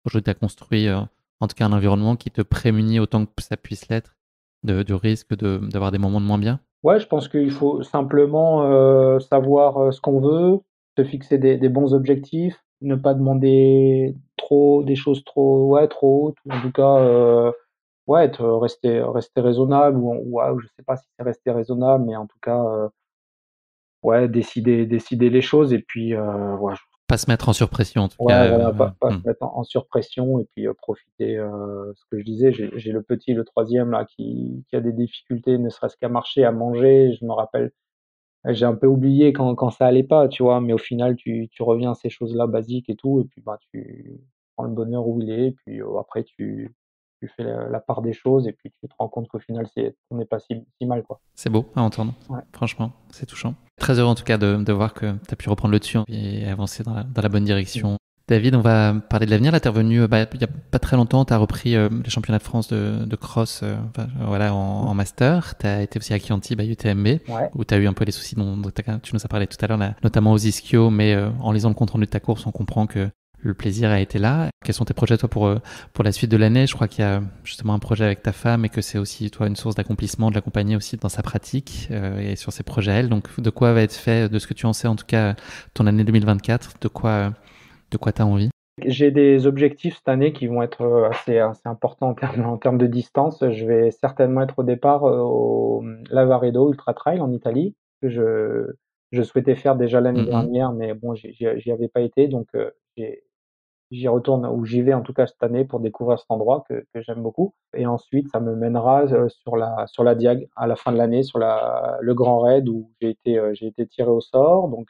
aujourd'hui, tu as construit en tout cas un environnement qui te prémunit autant que ça puisse l'être du risque d'avoir des moments de moins bien? Ouais, je pense qu'il faut simplement, savoir, ce qu'on veut, se fixer des bons objectifs, ne pas demander trop des choses trop hautes ou en tout cas, ouais, rester raisonnable ou ouais, je sais pas si c'est rester raisonnable, mais en tout cas, ouais, décider les choses et puis, ouais, Pas se mettre en surpression en tout ouais, cas. voilà, pas se Hmm. mettre en surpression et puis, profiter, ce que je disais, j'ai le petit, le troisième là qui a des difficultés, ne serait-ce qu'à marcher, à manger. Je me rappelle, j'ai un peu oublié quand ça allait pas, tu vois? Mais au final, tu reviens à ces choses-là basiques et tout et puis, bah, tu prends le bonheur où il est et puis, après tu fais la part des choses et puis tu te rends compte qu'au final, on n'est pas si mal, quoi. C'est beau à entendre, Ouais. franchement, c'est touchant. Très heureux en tout cas de voir que tu as pu reprendre le dessus et avancer dans la bonne Mmh. direction. David, on va parler de l'avenir. Là, tu es revenu il n'y a pas très longtemps, tu as repris les championnats de France de cross voilà, Mmh. en master. Tu as été aussi à Chianti, UTMB, Ouais. où tu as eu un peu les soucis dont tu nous as parlé tout à l'heure, notamment aux ischios, mais en lisant le compte rendu de ta course, on comprend que le plaisir a été là. Quels sont tes projets, toi, pour la suite de l'année? Je crois qu'il y a justement un projet avec ta femme et que c'est aussi, toi, une source d'accomplissement, de l'accompagner aussi dans sa pratique et sur ses projets à elle. Donc, de quoi va être fait, de ce que tu en sais, en tout cas, ton année 2024, de quoi tu as envie? J'ai des objectifs cette année qui vont être, assez importants en termes de distance. Je vais certainement être au départ, au Lavaredo Ultra Trail en Italie, que je souhaitais faire déjà l'année Mhm. dernière, mais bon, j'y avais pas été donc j'y retourne ou j'y vais en tout cas cette année pour découvrir cet endroit que j'aime beaucoup et ensuite ça me mènera, sur la Diag à la fin de l'année, sur le Grand Raid où j'ai été tiré au sort donc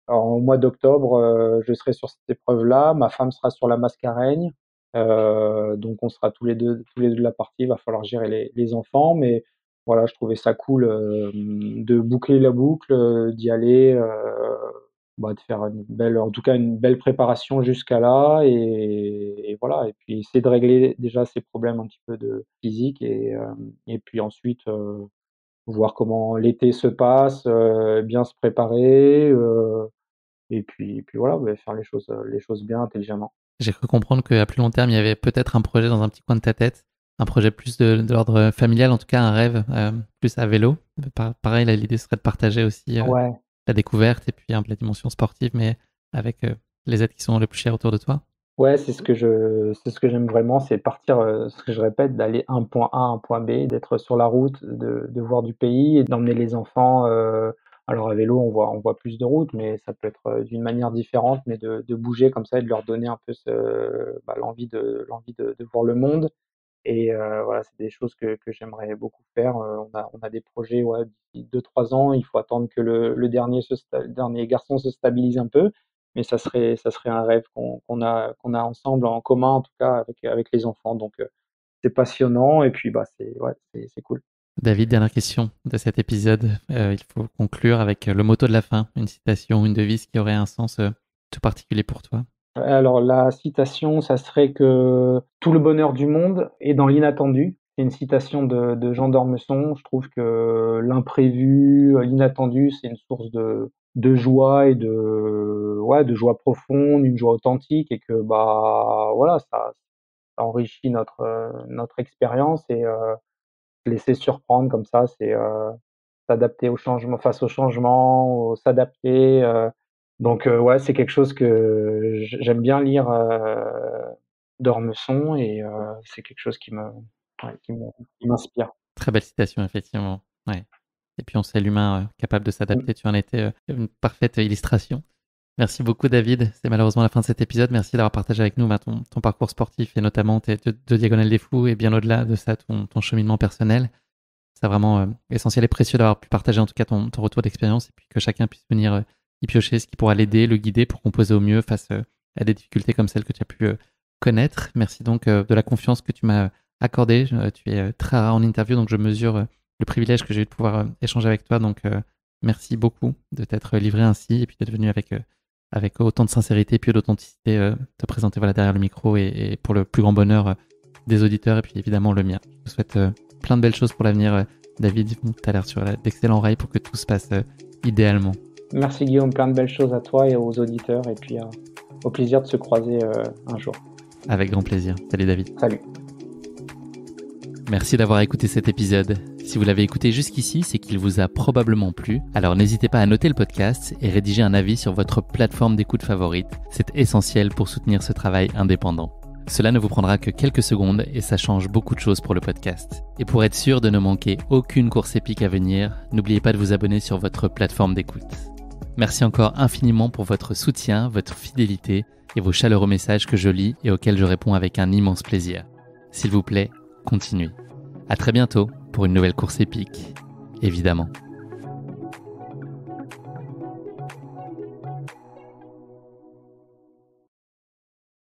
alors, au mois d'octobre, je serai sur cette épreuve-là, ma femme sera sur la Mascareigne, donc on sera tous les deux de la partie. Il va falloir gérer les enfants, mais voilà, je trouvais ça cool, de boucler la boucle, d'y aller, bah, de faire une belle préparation jusqu'à là et voilà et puis essayer de régler déjà ces problèmes un petit peu de physique et puis ensuite, voir comment l'été se passe, bien se préparer, et puis voilà, ouais, faire les choses bien, intelligemment. J'ai cru comprendre qu'à plus long terme, il y avait peut-être un projet dans un petit coin de ta tête, un projet plus de l'ordre familial, en tout cas un rêve plus à vélo. Pareil, là, l'idée serait de partager aussi Ouais, la découverte et puis la dimension sportive, mais avec les êtres qui sont les plus chers autour de toi. ouais, c'est ce que j'aime vraiment, c'est partir, ce que je répète, d'aller un point A à un point B, d'être sur la route, de voir du pays et d'emmener les enfants, alors à vélo, on voit plus de routes, mais ça peut être, d'une manière différente, mais de bouger comme ça et de leur donner un peu l'envie de voir le monde. Et voilà, c'est des choses que j'aimerais beaucoup faire, on a des projets, ouais, d'ici 2-3 ans. Il faut attendre que le dernier garçon se stabilise un peu, mais ça serait un rêve qu'on a ensemble, en commun, en tout cas avec les enfants, donc c'est passionnant et puis, bah, c'est ouais, c'est cool. David, dernière question de cet épisode. Il faut conclure avec le motto de la fin, une citation, une devise qui aurait un sens tout particulier pour toi. Alors la citation, ça serait que: «Tout le bonheur du monde est dans l'inattendu». C'est une citation de Jean d'Ormesson. Je trouve que l'imprévu, l'inattendu, c'est une source de joie et ouais, de joie profonde, une joie authentique et que, bah, voilà, ça enrichit notre expérience et se laisser surprendre comme ça, c'est, s'adapter au changement face au changement, s'adapter, donc ouais, c'est quelque chose que j'aime bien lire, d'Ormesson et c'est quelque chose ouais, qui m'inspire. Très belle citation, effectivement. Ouais. Et puis on sait l'humain capable de Mmh. s'adapter. Tu en étais une parfaite illustration. Merci beaucoup David, c'est malheureusement la fin de cet épisode. Merci d'avoir partagé avec nous ton parcours sportif et notamment tes deux Diagonales des Fous et bien au-delà de ça, ton cheminement personnel. C'est vraiment essentiel et précieux d'avoir pu partager en tout cas ton retour d'expérience et puis que chacun puisse venir y piocher ce qui pourra l'aider, le guider pour composer au mieux face à des difficultés comme celles que tu as pu connaître. Merci donc de la confiance que tu m'as accordée. Tu es très rare en interview, donc je mesure le privilège que j'ai eu de pouvoir échanger avec toi. Donc merci beaucoup de t'être livré ainsi et puis d'être venu avec autant de sincérité et puis d'authenticité te présenter derrière le micro et pour le plus grand bonheur des auditeurs et puis évidemment le mien. Je vous souhaite plein de belles choses pour l'avenir. David, tu as l'air sur d'excellents rails pour que tout se passe idéalement. Merci Guillaume, plein de belles choses à toi et aux auditeurs et puis au plaisir de se croiser un jour. Avec grand plaisir. Salut David. Salut. Merci d'avoir écouté cet épisode. Si vous l'avez écouté jusqu'ici, c'est qu'il vous a probablement plu. Alors n'hésitez pas à noter le podcast et rédiger un avis sur votre plateforme d'écoute favorite. C'est essentiel pour soutenir ce travail indépendant. Cela ne vous prendra que quelques secondes et ça change beaucoup de choses pour le podcast. Et pour être sûr de ne manquer aucune course épique à venir, n'oubliez pas de vous abonner sur votre plateforme d'écoute. Merci encore infiniment pour votre soutien, votre fidélité et vos chaleureux messages que je lis et auxquels je réponds avec un immense plaisir. S'il vous plaît, continuez. À très bientôt pour une nouvelle course épique, évidemment.